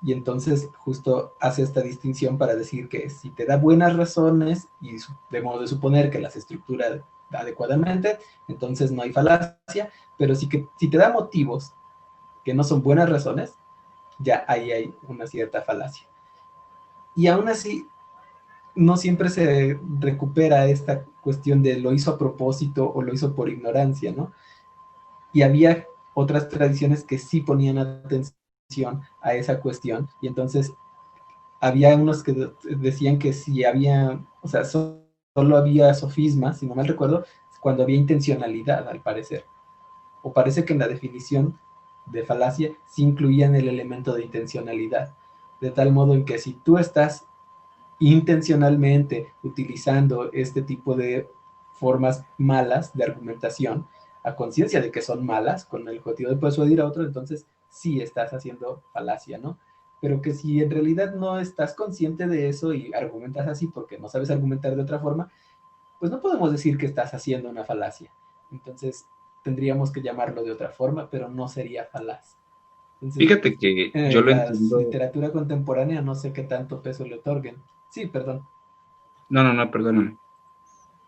Y entonces justo hace esta distinción para decir que si te da buenas razones y de modo de suponer que las estructura adecuadamente, entonces no hay falacia, pero si te da motivos que no son buenas razones, ya ahí hay una cierta falacia. Y aún así, no siempre se recupera esta cuestión de lo hizo a propósito o lo hizo por ignorancia, ¿no? Y había otras tradiciones que sí ponían atención a esa cuestión, y entonces había unos que decían que si había, o sea, solo había sofismas, si no mal recuerdo, cuando había intencionalidad, al parecer. O parece que en la definición de falacia sí incluían el elemento de intencionalidad, de tal modo en que si tú estás intencionalmente utilizando este tipo de formas malas de argumentación, a conciencia de que son malas, con el objetivo de persuadir a otro, entonces sí estás haciendo falacia, ¿no? Pero que si en realidad no estás consciente de eso y argumentas así porque no sabes argumentar de otra forma, pues no podemos decir que estás haciendo una falacia. Entonces tendríamos que llamarlo de otra forma, pero no sería falaz. Entonces, Fíjate que yo lo la entiendo. literatura contemporánea no sé qué tanto peso le otorguen. Sí, perdón. No, perdóname.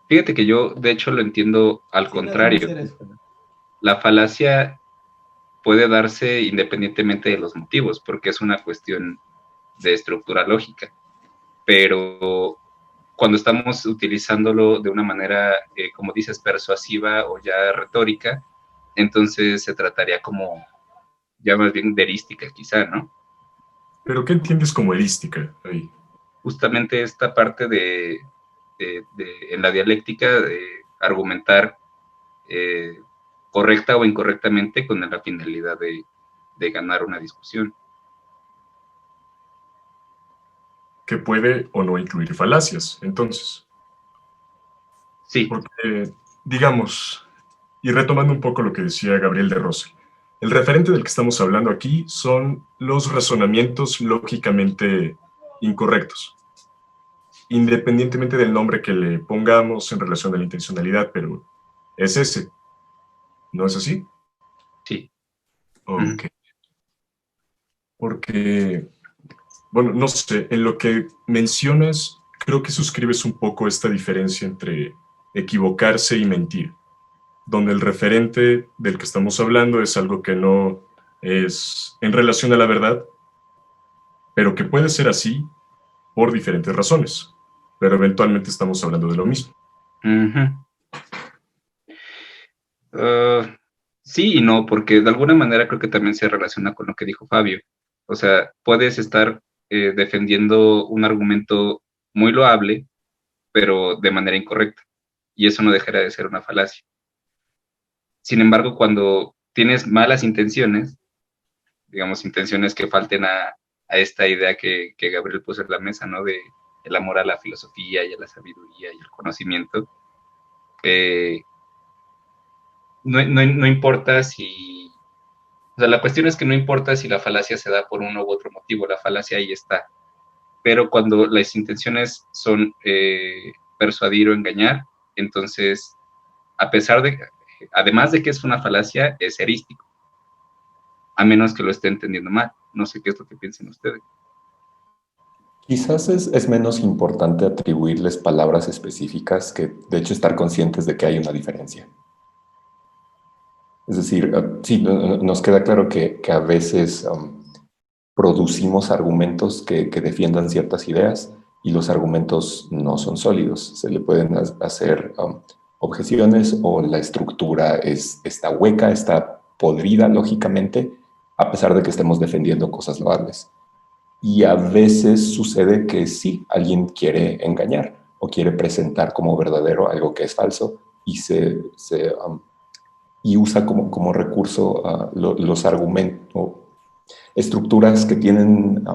Fíjate que yo, de hecho, lo entiendo al contrario. La falacia puede darse independientemente de los motivos, porque es una cuestión de estructura lógica. Pero cuando estamos utilizándolo de una manera, como dices, persuasiva o ya retórica, entonces se trataría como ya más bien de erística, quizá, ¿no? ¿Pero qué entiendes como erística ahí? Justamente esta parte en la dialéctica de argumentar correcta o incorrectamente con la finalidad de ganar una discusión. Que puede o no incluir falacias, entonces. Sí. Porque, digamos, y retomando un poco lo que decía Gabriel de Rosel, el referente del que estamos hablando aquí son los razonamientos lógicamente incorrectos, independientemente del nombre que le pongamos en relación a la intencionalidad, pero es ese. ¿No es así? Sí. Ok. Porque, bueno, no sé, en lo que mencionas, creo que suscribes un poco esta diferencia entre equivocarse y mentir, donde el referente del que estamos hablando es algo que no es en relación a la verdad, pero que puede ser así por diferentes razones, pero eventualmente estamos hablando de lo mismo. Sí y no, porque de alguna manera creo que también se relaciona con lo que dijo Fabio. O sea, puedes estar defendiendo un argumento muy loable, pero de manera incorrecta, y eso no dejará de ser una falacia. Sin embargo, cuando tienes malas intenciones, digamos, intenciones que falten a esta idea que Gabriel puso en la mesa, ¿no? De el amor a la filosofía y a la sabiduría y al conocimiento, no importa si... O sea, la cuestión es que no importa si la falacia se da por uno u otro motivo, la falacia ahí está. Pero cuando las intenciones son persuadir o engañar, entonces, además de que es una falacia, es erístico. A menos que lo esté entendiendo mal. No sé qué es lo que piensen ustedes. Quizás es menos importante atribuirles palabras específicas que, de hecho, estar conscientes de que hay una diferencia. Es decir, sí, nos queda claro que a veces producimos argumentos que defiendan ciertas ideas y los argumentos no son sólidos. Se le pueden hacer objeciones o la estructura está hueca, está podrida lógicamente, a pesar de que estemos defendiendo cosas loables. Y a veces sucede que sí, alguien quiere engañar o quiere presentar como verdadero algo que es falso y usa como recurso los argumentos, estructuras que tienen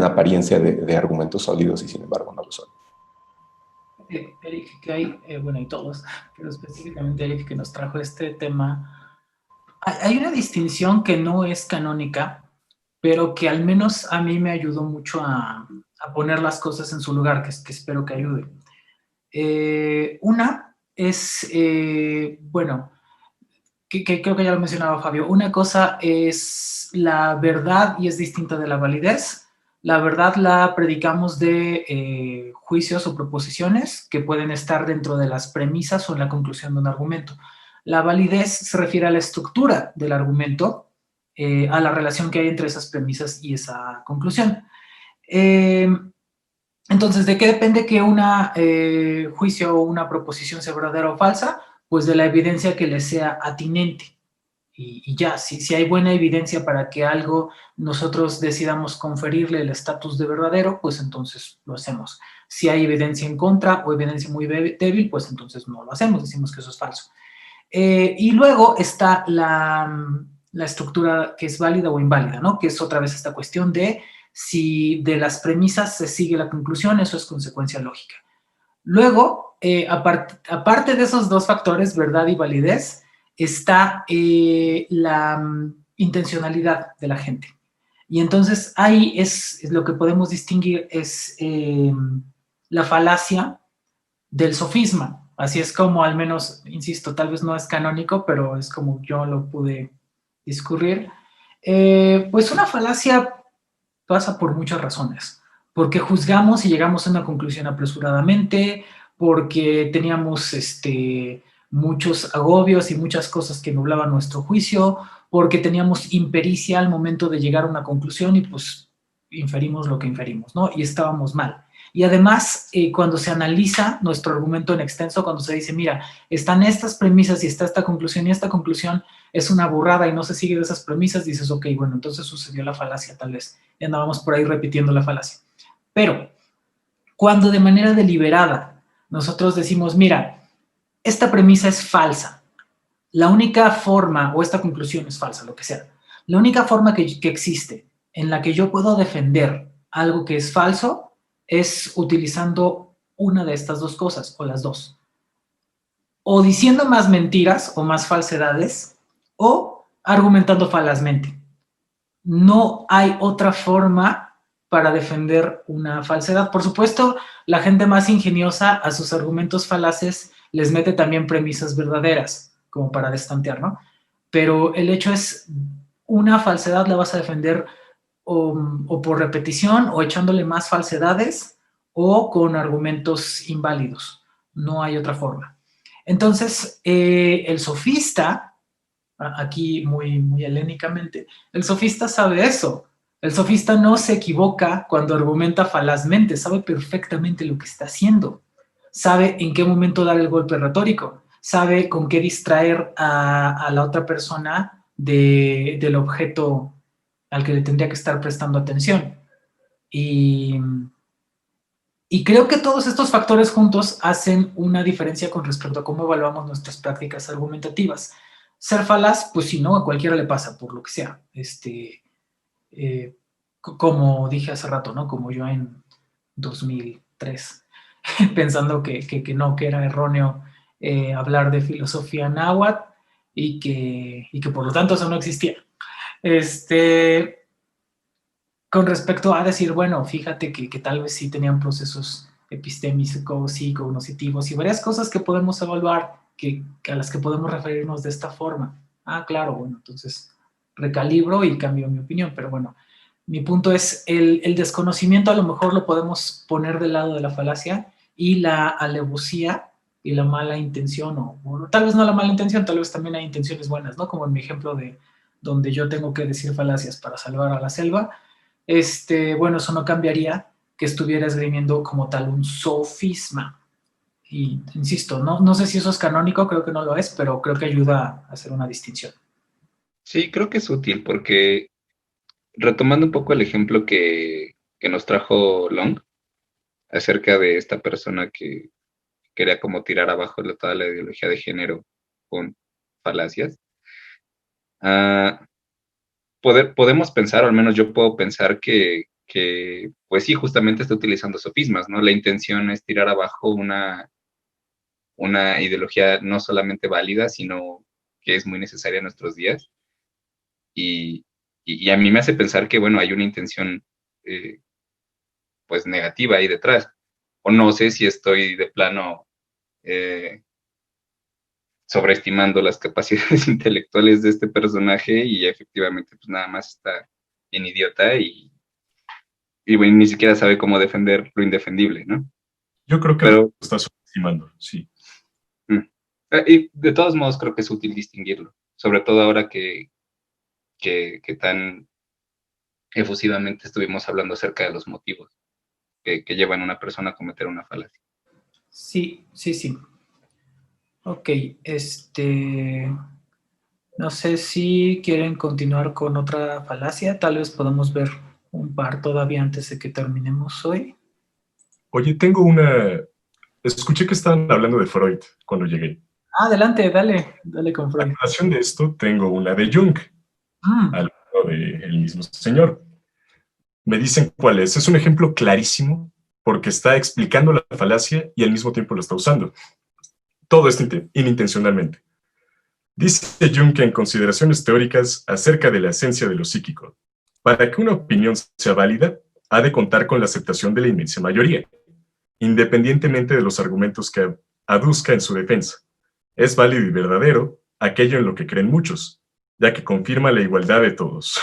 apariencia de argumentos sólidos y sin embargo no lo son. Eric, que hay, bueno, y todos, pero específicamente Eric que nos trajo este tema, hay una distinción que no es canónica, pero que al menos a mí me ayudó mucho a poner las cosas en su lugar, que espero que ayude. Una es, bueno, que creo que ya lo mencionaba Fabio, una cosa es la verdad y es distinta de la validez. La verdad la predicamos de juicios o proposiciones que pueden estar dentro de las premisas o en la conclusión de un argumento. La validez se refiere a la estructura del argumento, a la relación que hay entre esas premisas y esa conclusión. Entonces, ¿de qué depende que una juicio o una proposición sea verdadera o falsa? Pues de la evidencia que le sea atinente. Y ya, si hay buena evidencia para que algo nosotros decidamos conferirle el estatus de verdadero, pues entonces lo hacemos. Si hay evidencia en contra o evidencia muy débil, pues entonces no lo hacemos, decimos que eso es falso. Y luego está la estructura que es válida o inválida, ¿no? Que es otra vez esta cuestión de si de las premisas se sigue la conclusión, eso es consecuencia lógica. Luego, aparte de esos dos factores, verdad y validez, está la intencionalidad de la gente. Y entonces ahí es lo que podemos distinguir, es la falacia del sofisma. Así es como, al menos, insisto, tal vez no es canónico, pero es como yo lo pude discurrir. Pues una falacia pasa por muchas razones, porque juzgamos y llegamos a una conclusión apresuradamente, porque teníamos muchos agobios y muchas cosas que nublaban nuestro juicio, porque teníamos impericia al momento de llegar a una conclusión y pues inferimos lo que inferimos, ¿no? Y estábamos mal. Y además, cuando se analiza nuestro argumento en extenso, cuando se dice, mira, están estas premisas y está esta conclusión y esta conclusión es una burrada y no se sigue de esas premisas, dices, ok, bueno, entonces sucedió la falacia tal vez. Y andábamos por ahí repitiendo la falacia. Pero cuando de manera deliberada nosotros decimos, mira, esta premisa es falsa, la única forma, o esta conclusión es falsa, lo que sea, la única forma que existe en la que yo puedo defender algo que es falso es utilizando una de estas dos cosas, o las dos. O diciendo más mentiras o más falsedades, o argumentando falazmente. No hay otra forma para defender una falsedad. Por supuesto, la gente más ingeniosa a sus argumentos falaces les mete también premisas verdaderas, como para destantear, ¿no? Pero el hecho es, una falsedad la vas a defender o por repetición, o echándole más falsedades, o con argumentos inválidos. No hay otra forma. Entonces, el sofista, aquí muy helénicamente, el sofista sabe eso. El sofista no se equivoca cuando argumenta falazmente, sabe perfectamente lo que está haciendo, sabe en qué momento dar el golpe retórico, sabe con qué distraer a la otra persona del objeto al que le tendría que estar prestando atención. Y creo que todos estos factores juntos hacen una diferencia con respecto a cómo evaluamos nuestras prácticas argumentativas. Ser falaz, pues sí, ¿no? A cualquiera le pasa, por lo que sea. Como dije hace rato, ¿no? Como yo en 2003, pensando que no, que era erróneo hablar de filosofía náhuatl y que por lo tanto eso no existía. Con respecto a decir, bueno, fíjate que tal vez sí tenían procesos epistémicos y cognitivos y varias cosas que podemos evaluar, a las que podemos referirnos de esta forma. Ah, claro, bueno, entonces recalibro y cambio mi opinión, pero bueno, mi punto es el desconocimiento a lo mejor lo podemos poner del lado de la falacia y la alevosía y la mala intención, o tal vez no la mala intención, tal vez también hay intenciones buenas, ¿no? Como en mi ejemplo de donde yo tengo que decir falacias para salvar a la selva. Bueno, eso no cambiaría que estuviera esgrimiendo como tal un sofisma. Y insisto, no sé si eso es canónico, creo que no lo es, pero creo que ayuda a hacer una distinción. Sí, creo que es útil porque, retomando un poco el ejemplo que nos trajo Long acerca de esta persona que quería como tirar abajo toda la ideología de género con falacias, podemos pensar, o al menos yo puedo pensar que pues sí, justamente está utilizando sofismas, ¿no? La intención es tirar abajo una ideología no solamente válida, sino que es muy necesaria en nuestros días. Y a mí me hace pensar que, bueno, hay una intención pues negativa ahí detrás. O no sé si estoy de plano sobreestimando las capacidades intelectuales de este personaje y efectivamente pues nada más está bien idiota y bueno, ni siquiera sabe cómo defender lo indefendible, ¿no? Yo creo que Pero, lo está subestimando, sí. Y de todos modos creo que es útil distinguirlo, sobre todo ahora que tan efusivamente estuvimos hablando acerca de los motivos que llevan a una persona a cometer una falacia. Sí. Ok, no sé si quieren continuar con otra falacia, tal vez podamos ver un par todavía antes de que terminemos hoy. Oye, escuché que estaban hablando de Freud cuando llegué. Adelante, dale con Freud. A relación de esto, tengo una de Jung, al lado del mismo señor. Me dicen cuál es. Es un ejemplo clarísimo porque está explicando la falacia y al mismo tiempo lo está usando. Todo esto inintencionalmente. Dice Jung que en consideraciones teóricas acerca de la esencia de lo psíquico, para que una opinión sea válida, ha de contar con la aceptación de la inmensa mayoría, independientemente de los argumentos que aduzca en su defensa. Es válido y verdadero aquello en lo que creen muchos, ya que confirma la igualdad de todos.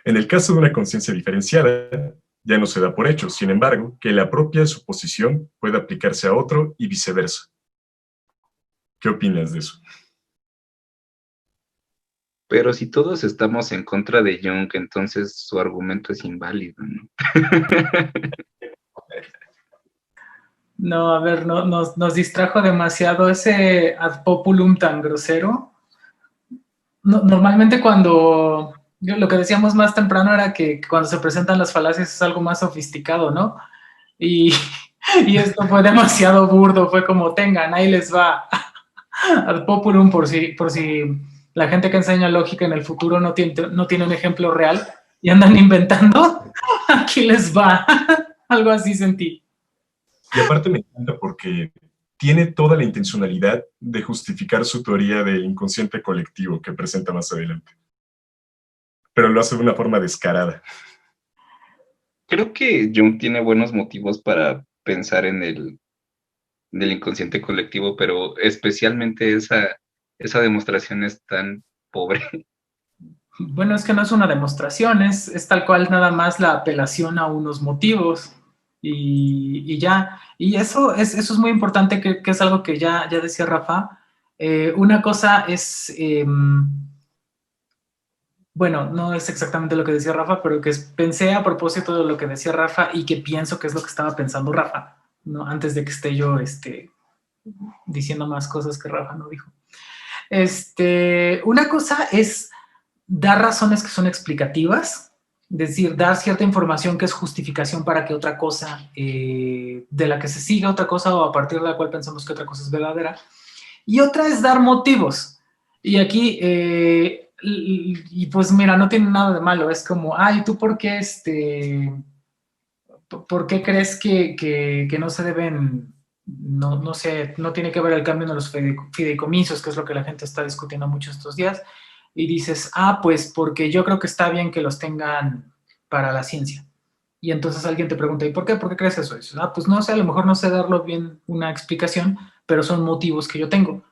En el caso de una conciencia diferenciada, ya no se da por hecho, sin embargo, que la propia suposición puede aplicarse a otro y viceversa. ¿Qué opinas de eso? Pero si todos estamos en contra de Jung, entonces su argumento es inválido, ¿no? No, a ver, nos distrajo demasiado ese ad populum tan grosero. Normalmente lo que decíamos más temprano era que cuando se presentan las falacias es algo más sofisticado, ¿no? Y esto fue demasiado burdo, fue como, tengan, ahí les va, ad populum, por si la gente que enseña lógica en el futuro no tiene un ejemplo real y andan inventando, aquí les va, algo así sentí. Y aparte me encanta porque tiene toda la intencionalidad de justificar su teoría del inconsciente colectivo que presenta más adelante. Pero lo hace de una forma descarada. Creo que Jung tiene buenos motivos para pensar en el inconsciente colectivo, pero especialmente esa demostración es tan pobre. Bueno, es que no es una demostración, es tal cual nada más la apelación a unos motivos y ya. Y eso es muy importante, que es algo que ya decía Rafa. Una cosa es, bueno, no es exactamente lo que decía Rafa, pero que pensé a propósito de lo que decía Rafa y que pienso que es lo que estaba pensando Rafa, ¿no? Antes de que esté yo diciendo más cosas que Rafa no dijo. Una cosa es dar razones que son explicativas, es decir, dar cierta información que es justificación para que otra cosa, de la que se siga otra cosa o a partir de la cual pensamos que otra cosa es verdadera. Y otra es dar motivos. Y aquí, y pues mira, no tiene nada de malo, es como, ay, ¿tú por qué ¿por qué crees que no se deben, no sé, no tiene que ver el cambio de los fideicomisos, que es lo que la gente está discutiendo mucho estos días? Y dices, pues porque yo creo que está bien que los tengan para la ciencia. Y entonces alguien te pregunta, ¿y por qué? ¿Por qué crees eso? Y dices, pues no sé, a lo mejor no sé darlo bien una explicación, pero son motivos que yo tengo.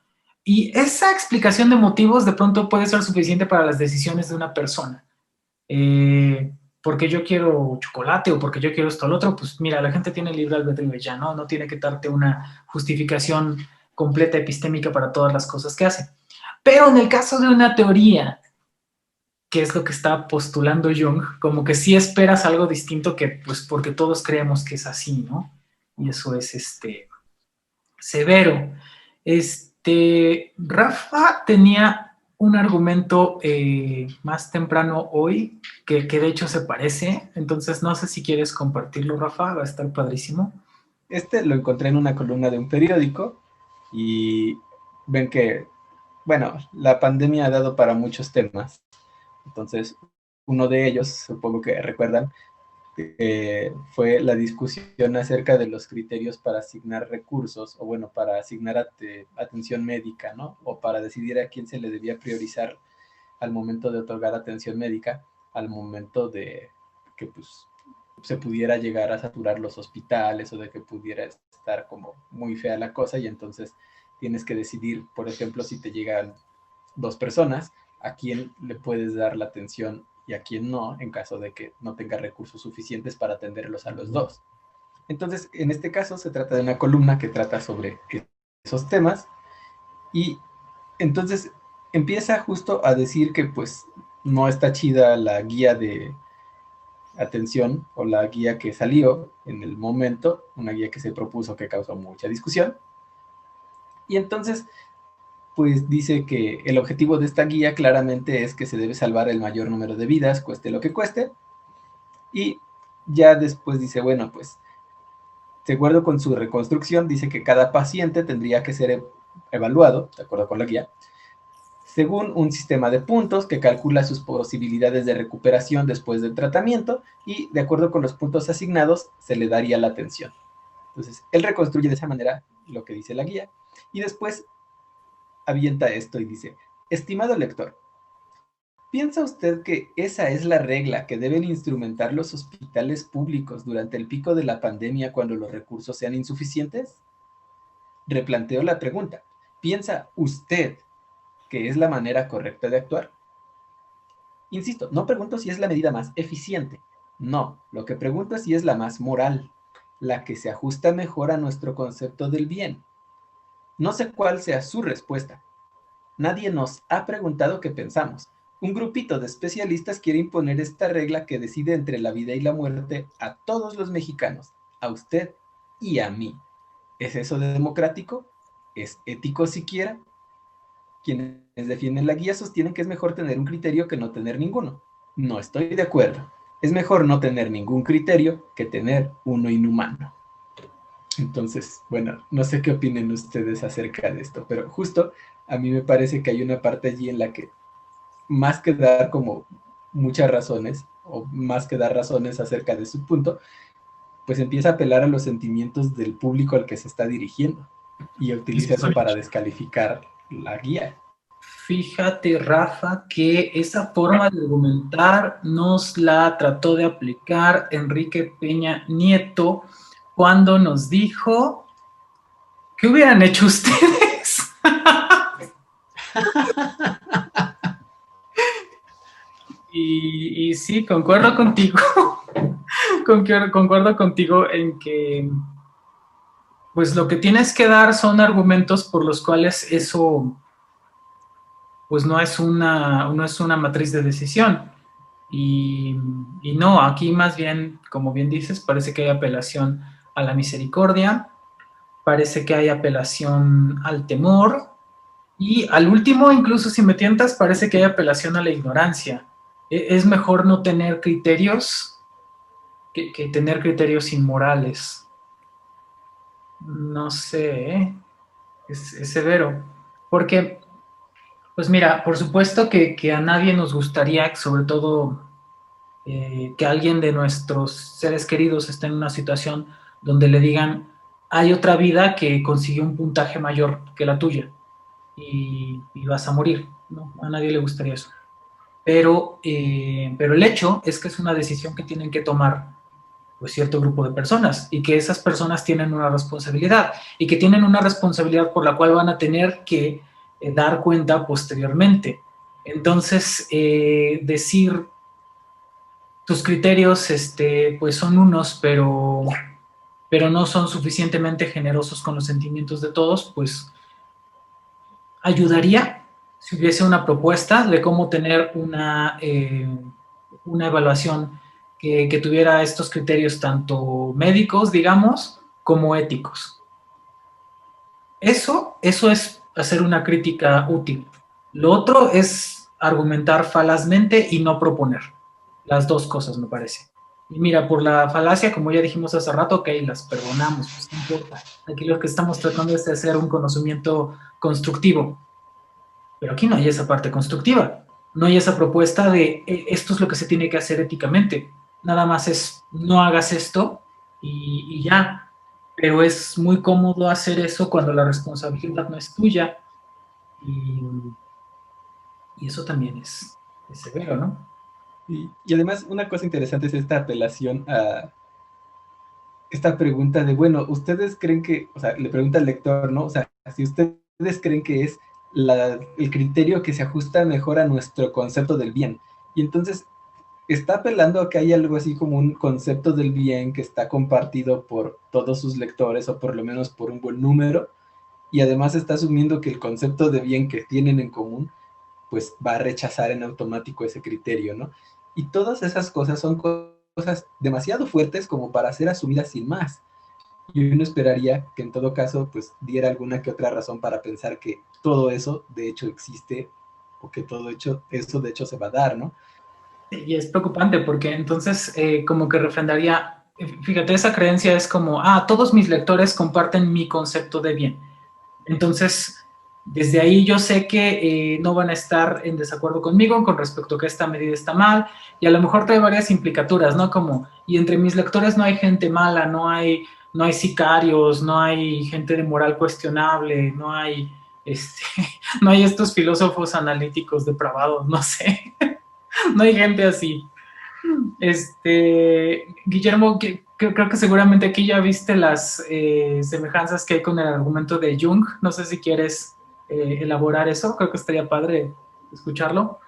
Y esa explicación de motivos de pronto puede ser suficiente para las decisiones de una persona. Porque yo quiero chocolate o porque yo quiero esto o lo otro, pues mira, la gente tiene libre albedrío ya, ¿no? No tiene que darte una justificación completa epistémica para todas las cosas que hace. Pero en el caso de una teoría, que es lo que está postulando Jung, como que sí esperas algo distinto que, pues, porque todos creemos que es así, ¿no? Y eso es, severo. Rafa tenía un argumento más temprano hoy, que de hecho se parece, entonces no sé si quieres compartirlo, Rafa, va a estar padrísimo. Lo encontré en una columna de un periódico y ven que, bueno, la pandemia ha dado para muchos temas. Entonces, uno de ellos, supongo que recuerdan, fue la discusión acerca de los criterios para asignar recursos, o bueno, para asignar atención médica, ¿no? O para decidir a quién se le debía priorizar al momento de otorgar atención médica, al momento de que pues se pudiera llegar a saturar los hospitales o de que pudiera estar como muy fea la cosa, y entonces tienes que decidir, por ejemplo, si te llegan 2 personas, a quién le puedes dar la atención y a quién no, en caso de que no tenga recursos suficientes para atenderlos a los 2. Entonces, en este caso se trata de una columna que trata sobre esos temas, y entonces empieza justo a decir que pues no está chida la guía de atención o la guía que salió en el momento, una guía que se propuso que causó mucha discusión. Y entonces pues dice que el objetivo de esta guía claramente es que se debe salvar el mayor número de vidas, cueste lo que cueste. Y ya después dice, bueno, pues de acuerdo con su reconstrucción, dice que cada paciente tendría que ser evaluado, de acuerdo con la guía, según un sistema de puntos que calcula sus posibilidades de recuperación después del tratamiento, y de acuerdo con los puntos asignados se le daría la atención. Entonces, él reconstruye de esa manera lo que dice la guía, y después avienta esto y dice, estimado lector, ¿piensa usted que esa es la regla que deben instrumentar los hospitales públicos durante el pico de la pandemia cuando los recursos sean insuficientes? Replanteo la pregunta. ¿Piensa usted que es la manera correcta de actuar? Insisto, no pregunto si es la medida más eficiente. No, lo que pregunto es si es la más moral, la que se ajusta mejor a nuestro concepto del bien. No sé cuál sea su respuesta. Nadie nos ha preguntado qué pensamos. Un grupito de especialistas quiere imponer esta regla que decide entre la vida y la muerte a todos los mexicanos, a usted y a mí. ¿Es eso de democrático? ¿Es ético siquiera? Quienes defienden la guía sostienen que es mejor tener un criterio que no tener ninguno. No estoy de acuerdo. Es mejor no tener ningún criterio que tener uno inhumano. Entonces, bueno, no sé qué opinen ustedes acerca de esto, pero justo a mí me parece que hay una parte allí en la que, más que dar como muchas razones, o más que dar razones acerca de su punto, pues empieza a apelar a los sentimientos del público al que se está dirigiendo, y utiliza eso para descalificar la guía. Fíjate, Rafa, que esa forma de argumentar nos la trató de aplicar Enrique Peña Nieto cuando nos dijo, ¿qué hubieran hecho ustedes? y sí, concuerdo contigo. Concuerdo contigo en que pues lo que tienes que dar son argumentos por los cuales eso pues no es una matriz de decisión. Y no, aquí más bien, como bien dices, parece que hay apelación a la misericordia, parece que hay apelación al temor, y al último, incluso si me tientas, parece que hay apelación a la ignorancia. Es mejor no tener criterios que tener criterios inmorales. No sé, es severo. Porque, pues mira, por supuesto que a nadie nos gustaría, sobre todo que alguien de nuestros seres queridos esté en una situación donde le digan, hay otra vida que consiguió un puntaje mayor que la tuya y vas a morir, ¿no? A nadie le gustaría eso. Pero el hecho es que es una decisión que tienen que tomar pues, cierto grupo de personas, y que esas personas tienen una responsabilidad, y que tienen una responsabilidad por la cual van a tener que dar cuenta posteriormente. Entonces, decir tus criterios pues son unos, pero no son suficientemente generosos con los sentimientos de todos, pues ayudaría si hubiese una propuesta de cómo tener una evaluación que tuviera estos criterios tanto médicos, digamos, como éticos. Eso es hacer una crítica útil. Lo otro es argumentar falazmente y no proponer. Las dos cosas, me parece. Y mira, por la falacia, como ya dijimos hace rato, ok, las perdonamos, pues no importa. Aquí lo que estamos tratando es de hacer un conocimiento constructivo. Pero aquí no hay esa parte constructiva. No hay esa propuesta de esto es lo que se tiene que hacer éticamente. nada más es no hagas esto y ya, pero es muy cómodo hacer eso cuando la responsabilidad no es tuya y eso también es severo, ¿no? Y además, una cosa interesante es esta apelación a esta pregunta de, bueno, ¿ustedes creen que, o sea, le pregunta al lector, ¿no? O sea, si ustedes creen que es el criterio que se ajusta mejor a nuestro concepto del bien. Y entonces está apelando a que hay algo así como un concepto del bien que está compartido por todos sus lectores o por lo menos por un buen número. Y además está asumiendo que el concepto de bien que tienen en común pues va a rechazar en automático ese criterio, ¿no? Y todas esas cosas son cosas demasiado fuertes como para ser asumidas sin más. Y uno esperaría que en todo caso, pues diera alguna que otra razón para pensar que todo eso de hecho existe o que todo eso de hecho se va a dar, ¿no? Y es preocupante porque entonces como que refrendaría, fíjate, esa creencia es como, todos mis lectores comparten mi concepto de bien. Entonces, desde ahí yo sé que no van a estar en desacuerdo conmigo con respecto a que esta medida está mal, y a lo mejor trae varias implicaturas, ¿no? Como, y entre mis lectores no hay gente mala, no hay sicarios, no hay gente de moral cuestionable, no hay, no hay estos filósofos analíticos depravados, no sé, no hay gente así. Guillermo, creo que seguramente aquí ya viste las semejanzas que hay con el argumento de Jung. No sé si quieres elaborar eso. Creo que estaría padre escucharlo.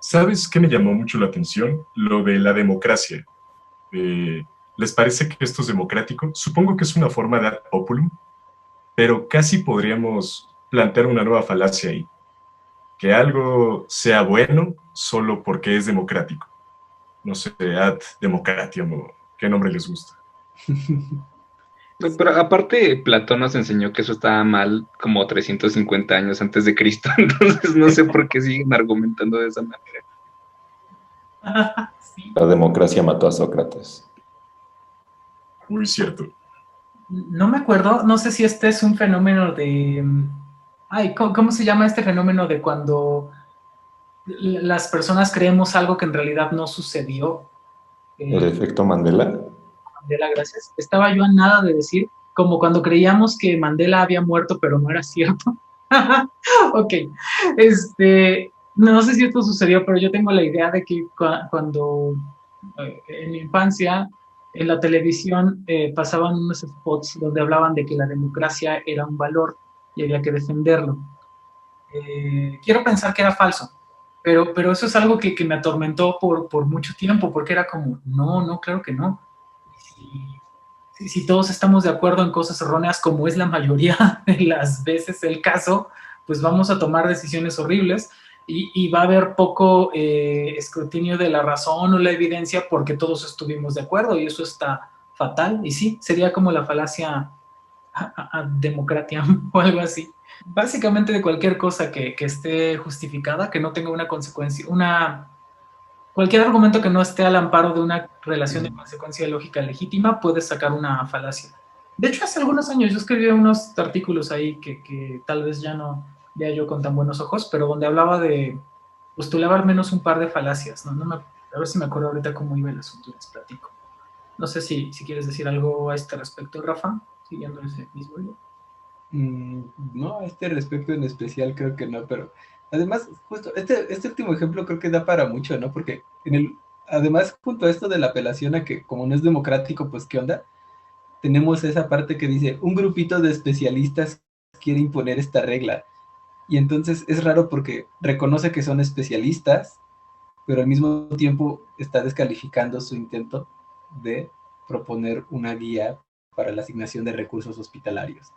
¿Sabes qué me llamó mucho la atención? Lo de la democracia. ¿Les parece que esto es democrático? Supongo que es una forma de ad populum, pero casi podríamos plantear una nueva falacia ahí. Que algo sea bueno solo porque es democrático. No sé, ad democratiam o qué nombre les gusta. Pero aparte, Platón nos enseñó que eso estaba mal como 350 años antes de Cristo, entonces no sé por qué siguen argumentando de esa manera. Sí. La democracia mató a Sócrates. Muy cierto. No me acuerdo, no sé si este es un fenómeno de... ¿cómo se llama este fenómeno de cuando las personas creemos algo que en realidad no sucedió? ¿El efecto Mandela? Mandela, gracias. Estaba yo a nada de decir, como cuando creíamos que Mandela había muerto, pero no era cierto. Ok. No sé si esto sucedió, pero yo tengo la idea de que cuando en mi infancia en la televisión pasaban unos spots donde hablaban de que la democracia era un valor y había que defenderlo. Quiero pensar que era falso, pero eso es algo que me atormentó por mucho tiempo, porque era como, no, claro que no. Si todos estamos de acuerdo en cosas erróneas, como es la mayoría de las veces el caso, pues vamos a tomar decisiones horribles y va a haber poco escrutinio de la razón o la evidencia porque todos estuvimos de acuerdo y eso está fatal. Y sí, sería como la falacia democratiam o algo así. Básicamente de cualquier cosa que esté justificada, que no tenga una consecuencia, cualquier argumento que no esté al amparo de una relación de consecuencia lógica legítima puede sacar una falacia. De hecho, hace algunos años yo escribí unos artículos ahí que tal vez ya no vea yo con tan buenos ojos, pero donde postulaba al menos un par de falacias, ¿no? A ver si me acuerdo ahorita cómo iba el asunto y les platico. No sé si quieres decir algo a este respecto, Rafa, siguiendo ese mismo hilo. No, a este respecto en especial creo que no, pero además, justo, este último ejemplo creo que da para mucho, ¿no? Porque además, junto a esto de la apelación a que como no es democrático, pues ¿qué onda? Tenemos esa parte que dice, un grupito de especialistas quiere imponer esta regla. Y entonces es raro porque reconoce que son especialistas, pero al mismo tiempo está descalificando su intento de proponer una guía para la asignación de recursos hospitalarios.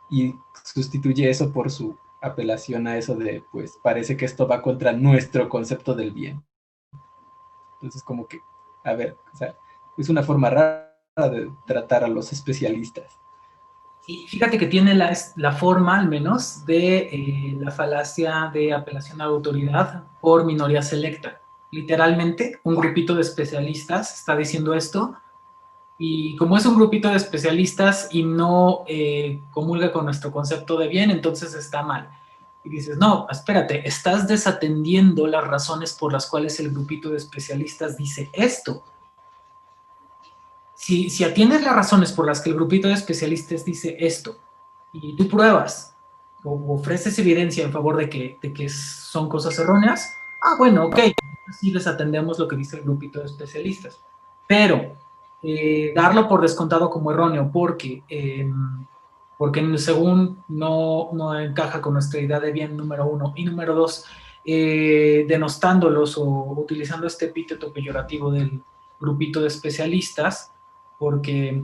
Y sustituye eso por su apelación a eso de, pues parece que esto va contra nuestro concepto del bien. Entonces como que, a ver, o sea, es una forma rara de tratar a los especialistas. Y fíjate que tiene la forma, al menos, de la falacia de apelación a la autoridad por minoría selecta. Literalmente, un grupito de especialistas está diciendo esto, y como es un grupito de especialistas y no comulga con nuestro concepto de bien, entonces está mal. y dices, no, espérate, estás desatendiendo las razones por las cuales el grupito de especialistas dice esto. Si atiendes las razones por las que el grupito de especialistas dice esto, y tú pruebas o ofreces evidencia en favor de que son cosas erróneas, bueno, ok, sí les atendemos lo que dice el grupito de especialistas. Pero darlo por descontado como erróneo porque según no encaja con nuestra idea de bien, número uno, y número dos, denostándolos o utilizando este epíteto peyorativo del grupito de especialistas, porque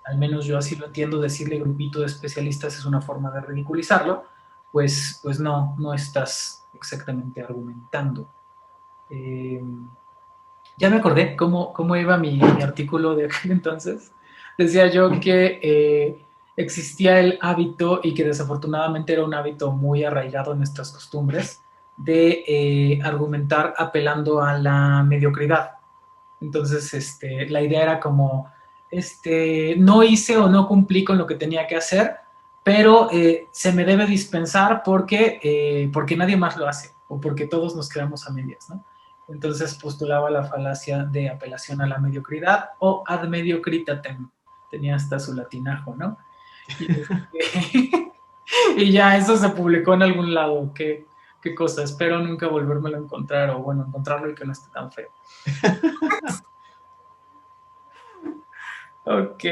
al menos yo así lo entiendo, decirle grupito de especialistas es una forma de ridiculizarlo, pues no estás exactamente argumentando. Ya me acordé cómo iba mi artículo de aquel entonces. Decía yo que existía el hábito, y que desafortunadamente era un hábito muy arraigado en nuestras costumbres, de argumentar apelando a la mediocridad. Entonces, la idea era como, no hice o no cumplí con lo que tenía que hacer, pero se me debe dispensar porque nadie más lo hace, o porque todos nos quedamos a medias, ¿no? Entonces postulaba la falacia de apelación a la mediocridad, o ad mediocritatem, tenía hasta su latinajo, ¿no? Y ya eso se publicó en algún lado. Qué cosa, espero nunca volvérmelo a encontrar, o bueno, encontrarlo y que no esté tan feo. Ok.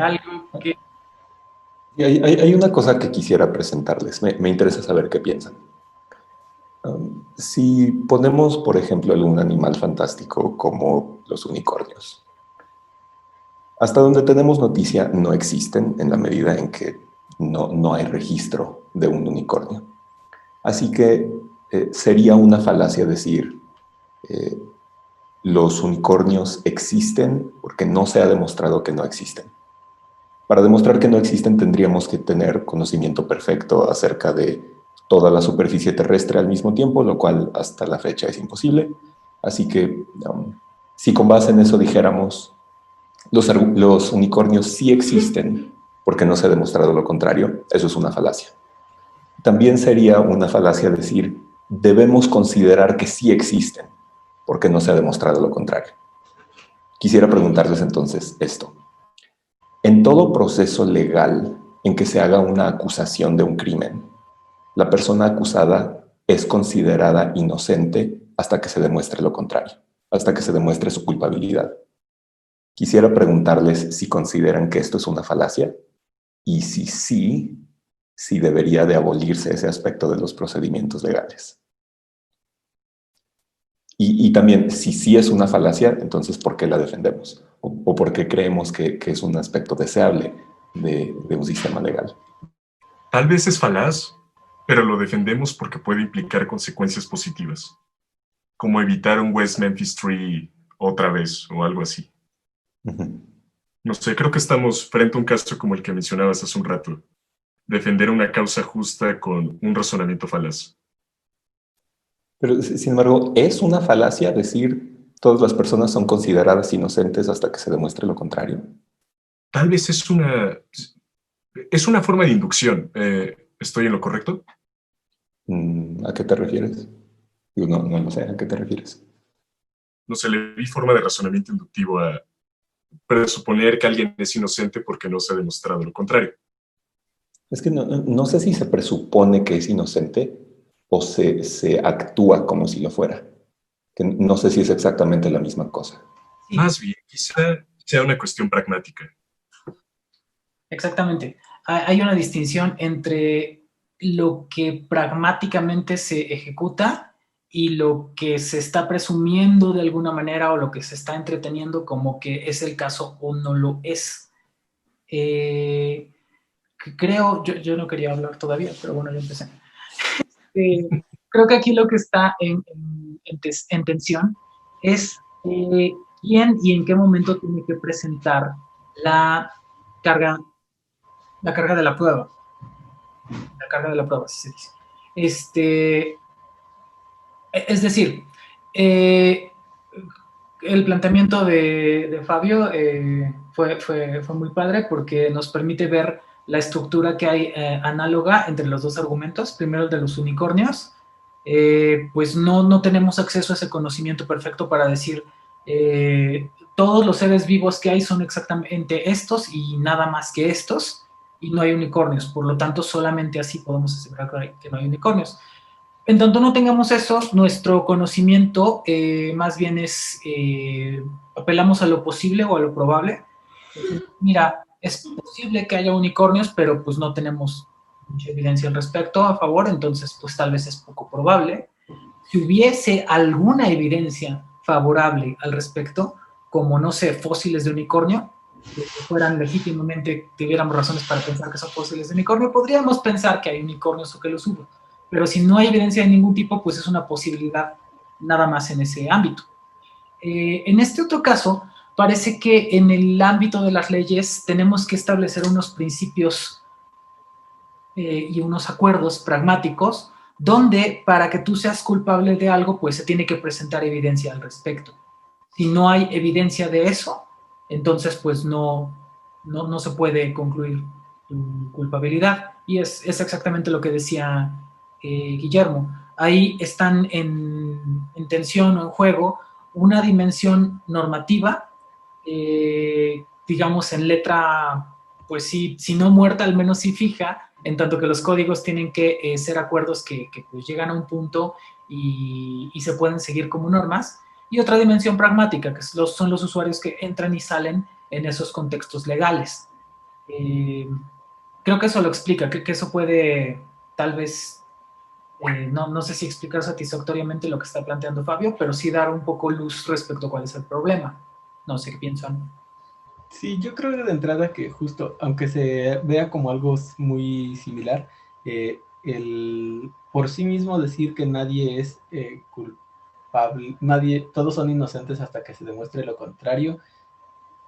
Algo que... Hay una cosa que quisiera presentarles. Me interesa saber qué piensan. Si ponemos, por ejemplo, algún animal fantástico como los unicornios, hasta donde tenemos noticia no existen en la medida en que no hay registro de un unicornio. Así que sería una falacia decir los unicornios existen porque no se ha demostrado que no existen. Para demostrar que no existen tendríamos que tener conocimiento perfecto acerca de toda la superficie terrestre al mismo tiempo, lo cual hasta la fecha es imposible. Así que si con base en eso dijéramos los unicornios sí existen porque no se ha demostrado lo contrario, eso es una falacia. También sería una falacia decir debemos considerar que sí existen porque no se ha demostrado lo contrario. Quisiera preguntarles entonces esto. En todo proceso legal en que se haga una acusación de un crimen, la persona acusada es considerada inocente hasta que se demuestre lo contrario, hasta que se demuestre su culpabilidad. Quisiera preguntarles si consideran que esto es una falacia y si sí, si debería de abolirse ese aspecto de los procedimientos legales. Y también, si sí es una falacia, entonces, ¿por qué la defendemos? ¿O por qué creemos que es un aspecto deseable de un sistema legal? Tal vez es falaz, pero lo defendemos porque puede implicar consecuencias positivas, como evitar un West Memphis 3 otra vez o algo así. No sé, creo que estamos frente a un caso como el que mencionabas hace un rato, defender una causa justa con un razonamiento falaz. Pero, sin embargo, ¿es una falacia decir todas las personas son consideradas inocentes hasta que se demuestre lo contrario? Tal vez es una forma de inducción. ¿Estoy en lo correcto? ¿A qué te refieres? No lo sé, ¿a qué te refieres? No sé, le vi forma de razonamiento inductivo a presuponer que alguien es inocente porque no se ha demostrado lo contrario. Es que no sé si se presupone que es inocente o se actúa como si lo fuera. Que no sé si es exactamente la misma cosa. Sí. Más bien, quizá sea una cuestión pragmática. Exactamente. Hay una distinción entre lo que pragmáticamente se ejecuta y lo que se está presumiendo de alguna manera, o lo que se está entreteniendo como que es el caso o no lo es. Creo, yo no quería hablar todavía, pero bueno, ya empecé. Creo que aquí lo que está en tensión es quién y en qué momento tiene que presentar la carga de la prueba. La carga de la prueba, así se dice. Es decir, el planteamiento de Fabio fue muy padre porque nos permite ver la estructura que hay análoga entre los dos argumentos. Primero el de los unicornios, pues no tenemos acceso a ese conocimiento perfecto para decir todos los seres vivos que hay son exactamente estos y nada más que estos, y no hay unicornios, por lo tanto solamente así podemos asegurar que no hay unicornios. En tanto no tengamos eso, nuestro conocimiento más bien es, apelamos a lo posible o a lo probable. Mira, es posible que haya unicornios, pero pues no tenemos mucha evidencia al respecto a favor, entonces pues tal vez es poco probable. Si hubiese alguna evidencia favorable al respecto, como no sé, fósiles de unicornio, que fueran legítimamente, tuviéramos razones para pensar que son fósiles de unicornio, podríamos pensar que hay unicornios o que los hubo. Pero si no hay evidencia de ningún tipo, pues es una posibilidad nada más en ese ámbito. En este otro caso, parece que en el ámbito de las leyes tenemos que establecer unos principios y unos acuerdos pragmáticos donde para que tú seas culpable de algo, pues se tiene que presentar evidencia al respecto. Si no hay evidencia de eso, entonces pues no se puede concluir tu culpabilidad. Y es exactamente lo que decía Guillermo. Ahí están en tensión o en juego una dimensión normativa, digamos en letra, pues sí, si no muerta, al menos sí fija, en tanto que los códigos tienen que ser acuerdos que pues llegan a un punto y se pueden seguir como normas, y otra dimensión pragmática, que son los usuarios que entran y salen en esos contextos legales. Creo que eso lo explica, que eso puede tal vez, no sé si explicar satisfactoriamente lo que está planteando Fabio, pero sí dar un poco luz respecto a cuál es el problema. No sé qué piensan. Sí, yo creo de entrada que justo, aunque se vea como algo muy similar, el por sí mismo decir que nadie es culpable, todos son inocentes hasta que se demuestre lo contrario,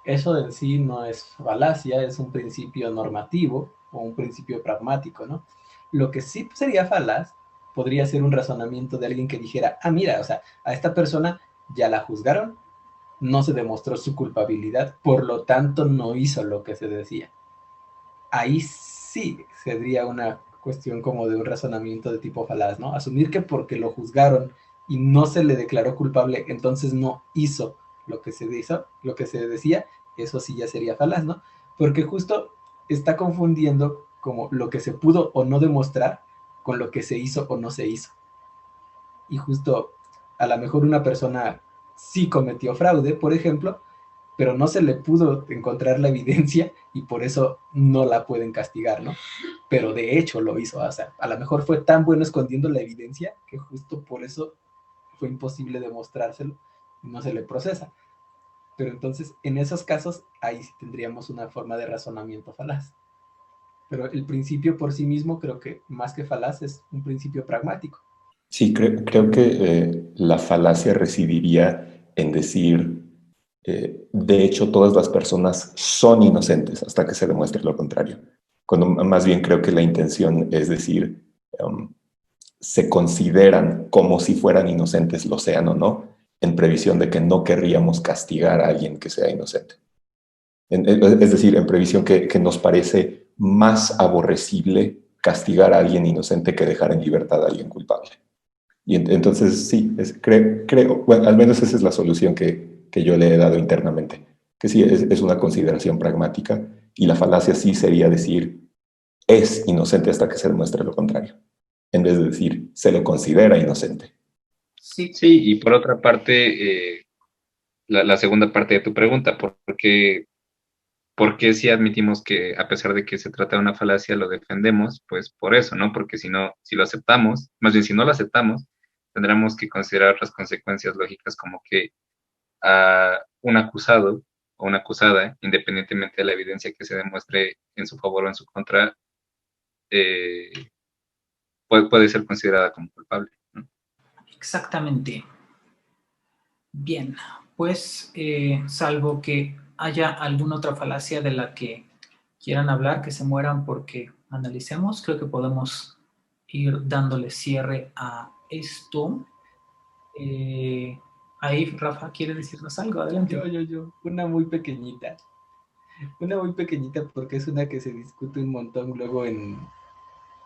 eso en sí no es falacia, es un principio normativo o un principio pragmático, ¿no? Lo que sí sería falaz podría ser un razonamiento de alguien que dijera, ah, mira, o sea, a esta persona ya la juzgaron, no se demostró su culpabilidad, por lo tanto no hizo lo que se decía. Ahí sí sería una cuestión como de un razonamiento de tipo falaz, ¿no? Asumir que porque lo juzgaron y no se le declaró culpable, entonces no hizo lo que lo que se decía, eso sí ya sería falaz, ¿no? Porque justo está confundiendo como lo que se pudo o no demostrar con lo que se hizo o no se hizo. Y justo a lo mejor una persona sí cometió fraude, por ejemplo, pero no se le pudo encontrar la evidencia y por eso no la pueden castigar, ¿no? Pero de hecho lo hizo, o sea, a lo mejor fue tan bueno escondiendo la evidencia que justo por eso fue imposible demostrárselo y no se le procesa. Pero entonces, en esos casos, ahí sí tendríamos una forma de razonamiento falaz. Pero el principio por sí mismo, creo que más que falaz, es un principio pragmático. Sí, creo que la falacia residiría en decir, de hecho, todas las personas son inocentes hasta que se demuestre lo contrario. Cuando más bien creo que la intención es decir, se consideran como si fueran inocentes, lo sean o no, en previsión de que no querríamos castigar a alguien que sea inocente. Es decir, en previsión que nos parece más aborrecible castigar a alguien inocente que dejar en libertad a alguien culpable. Y entonces sí, creo, bueno, al menos esa es la solución que yo le he dado internamente, que sí, es una consideración pragmática y la falacia sí sería decir, es inocente hasta que se demuestre lo contrario, en vez de decir, se lo considera inocente. Sí, y por otra parte, la segunda parte de tu pregunta, ¿por qué si admitimos que a pesar de que se trata de una falacia lo defendemos? Pues por eso, ¿no? Porque si no, si lo aceptamos, más bien si no lo aceptamos, tendremos que considerar las consecuencias lógicas como que a un acusado o una acusada, independientemente de la evidencia que se demuestre en su favor o en su contra, eh, puede ser considerada como culpable, ¿no? Exactamente. Bien, pues salvo que haya alguna otra falacia de la que quieran hablar, que se mueran porque analicemos, creo que podemos ir dándole cierre a esto. Ahí, Rafa, ¿quiere decirnos algo? Adelante. Una muy pequeñita. Una muy pequeñita porque es una que se discute un montón luego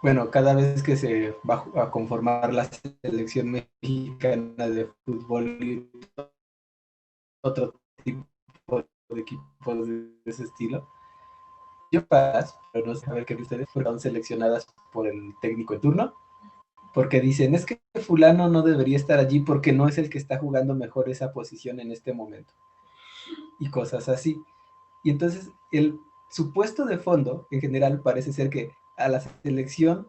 bueno, cada vez que se va a conformar la selección mexicana de fútbol y otro tipo de equipos de ese estilo. Yo pero no sé, a ver qué ustedes fueron seleccionadas por el técnico en turno, porque dicen, es que fulano no debería estar allí porque no es el que está jugando mejor esa posición en este momento. Y cosas así. Y entonces el supuesto de fondo, en general, parece ser que a la selección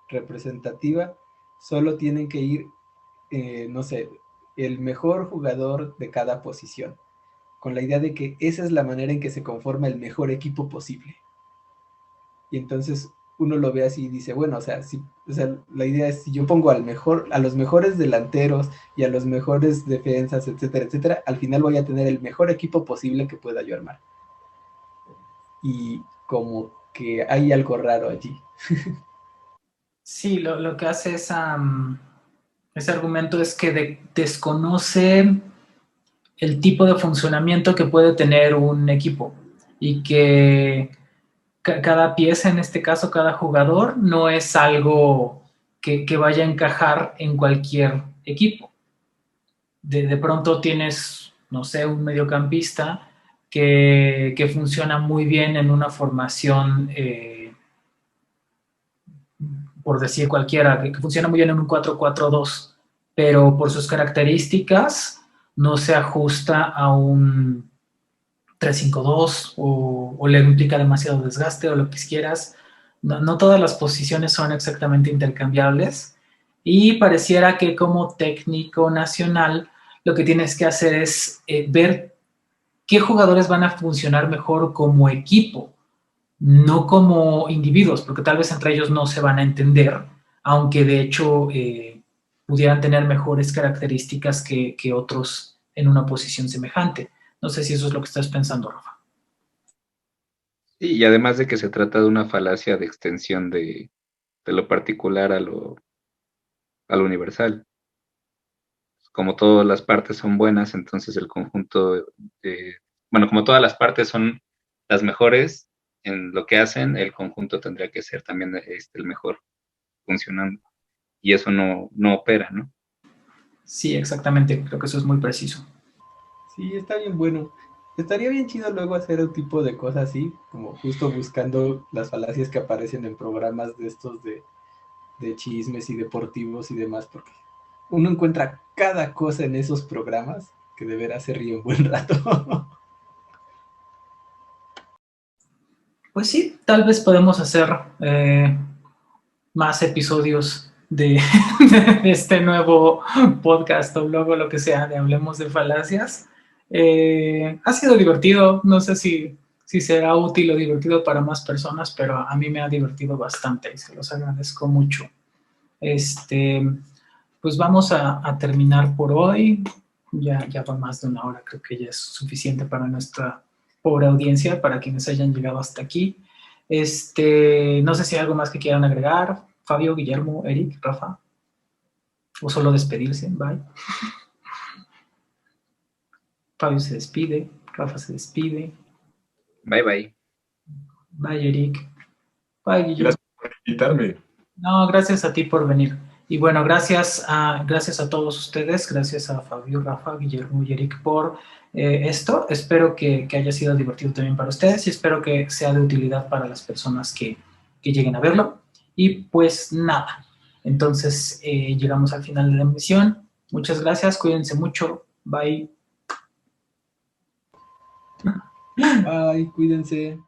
representativa solo tienen que ir, no sé, el mejor jugador de cada posición, con la idea de que esa es la manera en que se conforma el mejor equipo posible. Y entonces uno lo ve así y dice, bueno, o sea, la idea es, si yo pongo a los mejores delanteros y a los mejores defensas, etcétera, etcétera, al final voy a tener el mejor equipo posible que pueda yo armar. Y como que hay algo raro allí. Sí, lo que hace ese argumento es que desconoce el tipo de funcionamiento que puede tener un equipo y que cada pieza, en este caso cada jugador, no es algo que vaya a encajar en cualquier equipo. De pronto tienes, no sé, un mediocampista que funciona muy bien en una formación, por decir cualquiera, que funciona muy bien en un 4-4-2, pero por sus características no se ajusta a un 3-5-2 o le implica demasiado desgaste o lo que quieras. No todas las posiciones son exactamente intercambiables y pareciera que como técnico nacional lo que tienes que hacer es ver qué jugadores van a funcionar mejor como equipo, no como individuos, porque tal vez entre ellos no se van a entender, aunque de hecho pudieran tener mejores características que otros en una posición semejante. No sé si eso es lo que estás pensando, Rafa. Sí, y además de que se trata de una falacia de extensión de lo particular a lo universal. Como todas las partes son buenas, entonces el conjunto, bueno, como todas las partes son las mejores en lo que hacen, el conjunto tendría que ser también el mejor funcionando. Y eso no opera, ¿no? Sí, exactamente, creo que eso es muy preciso. Sí, está bien bueno. Estaría bien chido luego hacer un tipo de cosas así, como justo buscando las falacias que aparecen en programas de estos de chismes y deportivos y demás, porque uno encuentra cada cosa en esos programas que de veras se ríe un buen rato. Pues sí, tal vez podemos hacer más episodios de este nuevo podcast o blog o lo que sea de Hablemos de Falacias. Ha sido divertido, no sé si será útil o divertido para más personas, pero a mí me ha divertido bastante y se los agradezco mucho. Pues vamos a terminar por hoy. Ya va más de una hora, creo que ya es suficiente para nuestra pobre audiencia, para quienes hayan llegado hasta aquí. No sé si hay algo más que quieran agregar. Fabio, Guillermo, Eric, Rafa. O solo despedirse. Bye. Fabio se despide. Rafa se despide. Bye, bye. Bye, Eric. Bye, Guillermo. Gracias por invitarme. No, gracias a ti por venir. Y bueno, gracias a todos ustedes, gracias a Fabio, Rafa, Guillermo y Eric por esto. Espero que haya sido divertido también para ustedes y espero que sea de utilidad para las personas que lleguen a verlo. Y pues nada, entonces llegamos al final de la emisión. Muchas gracias, cuídense mucho. Bye. Bye, cuídense.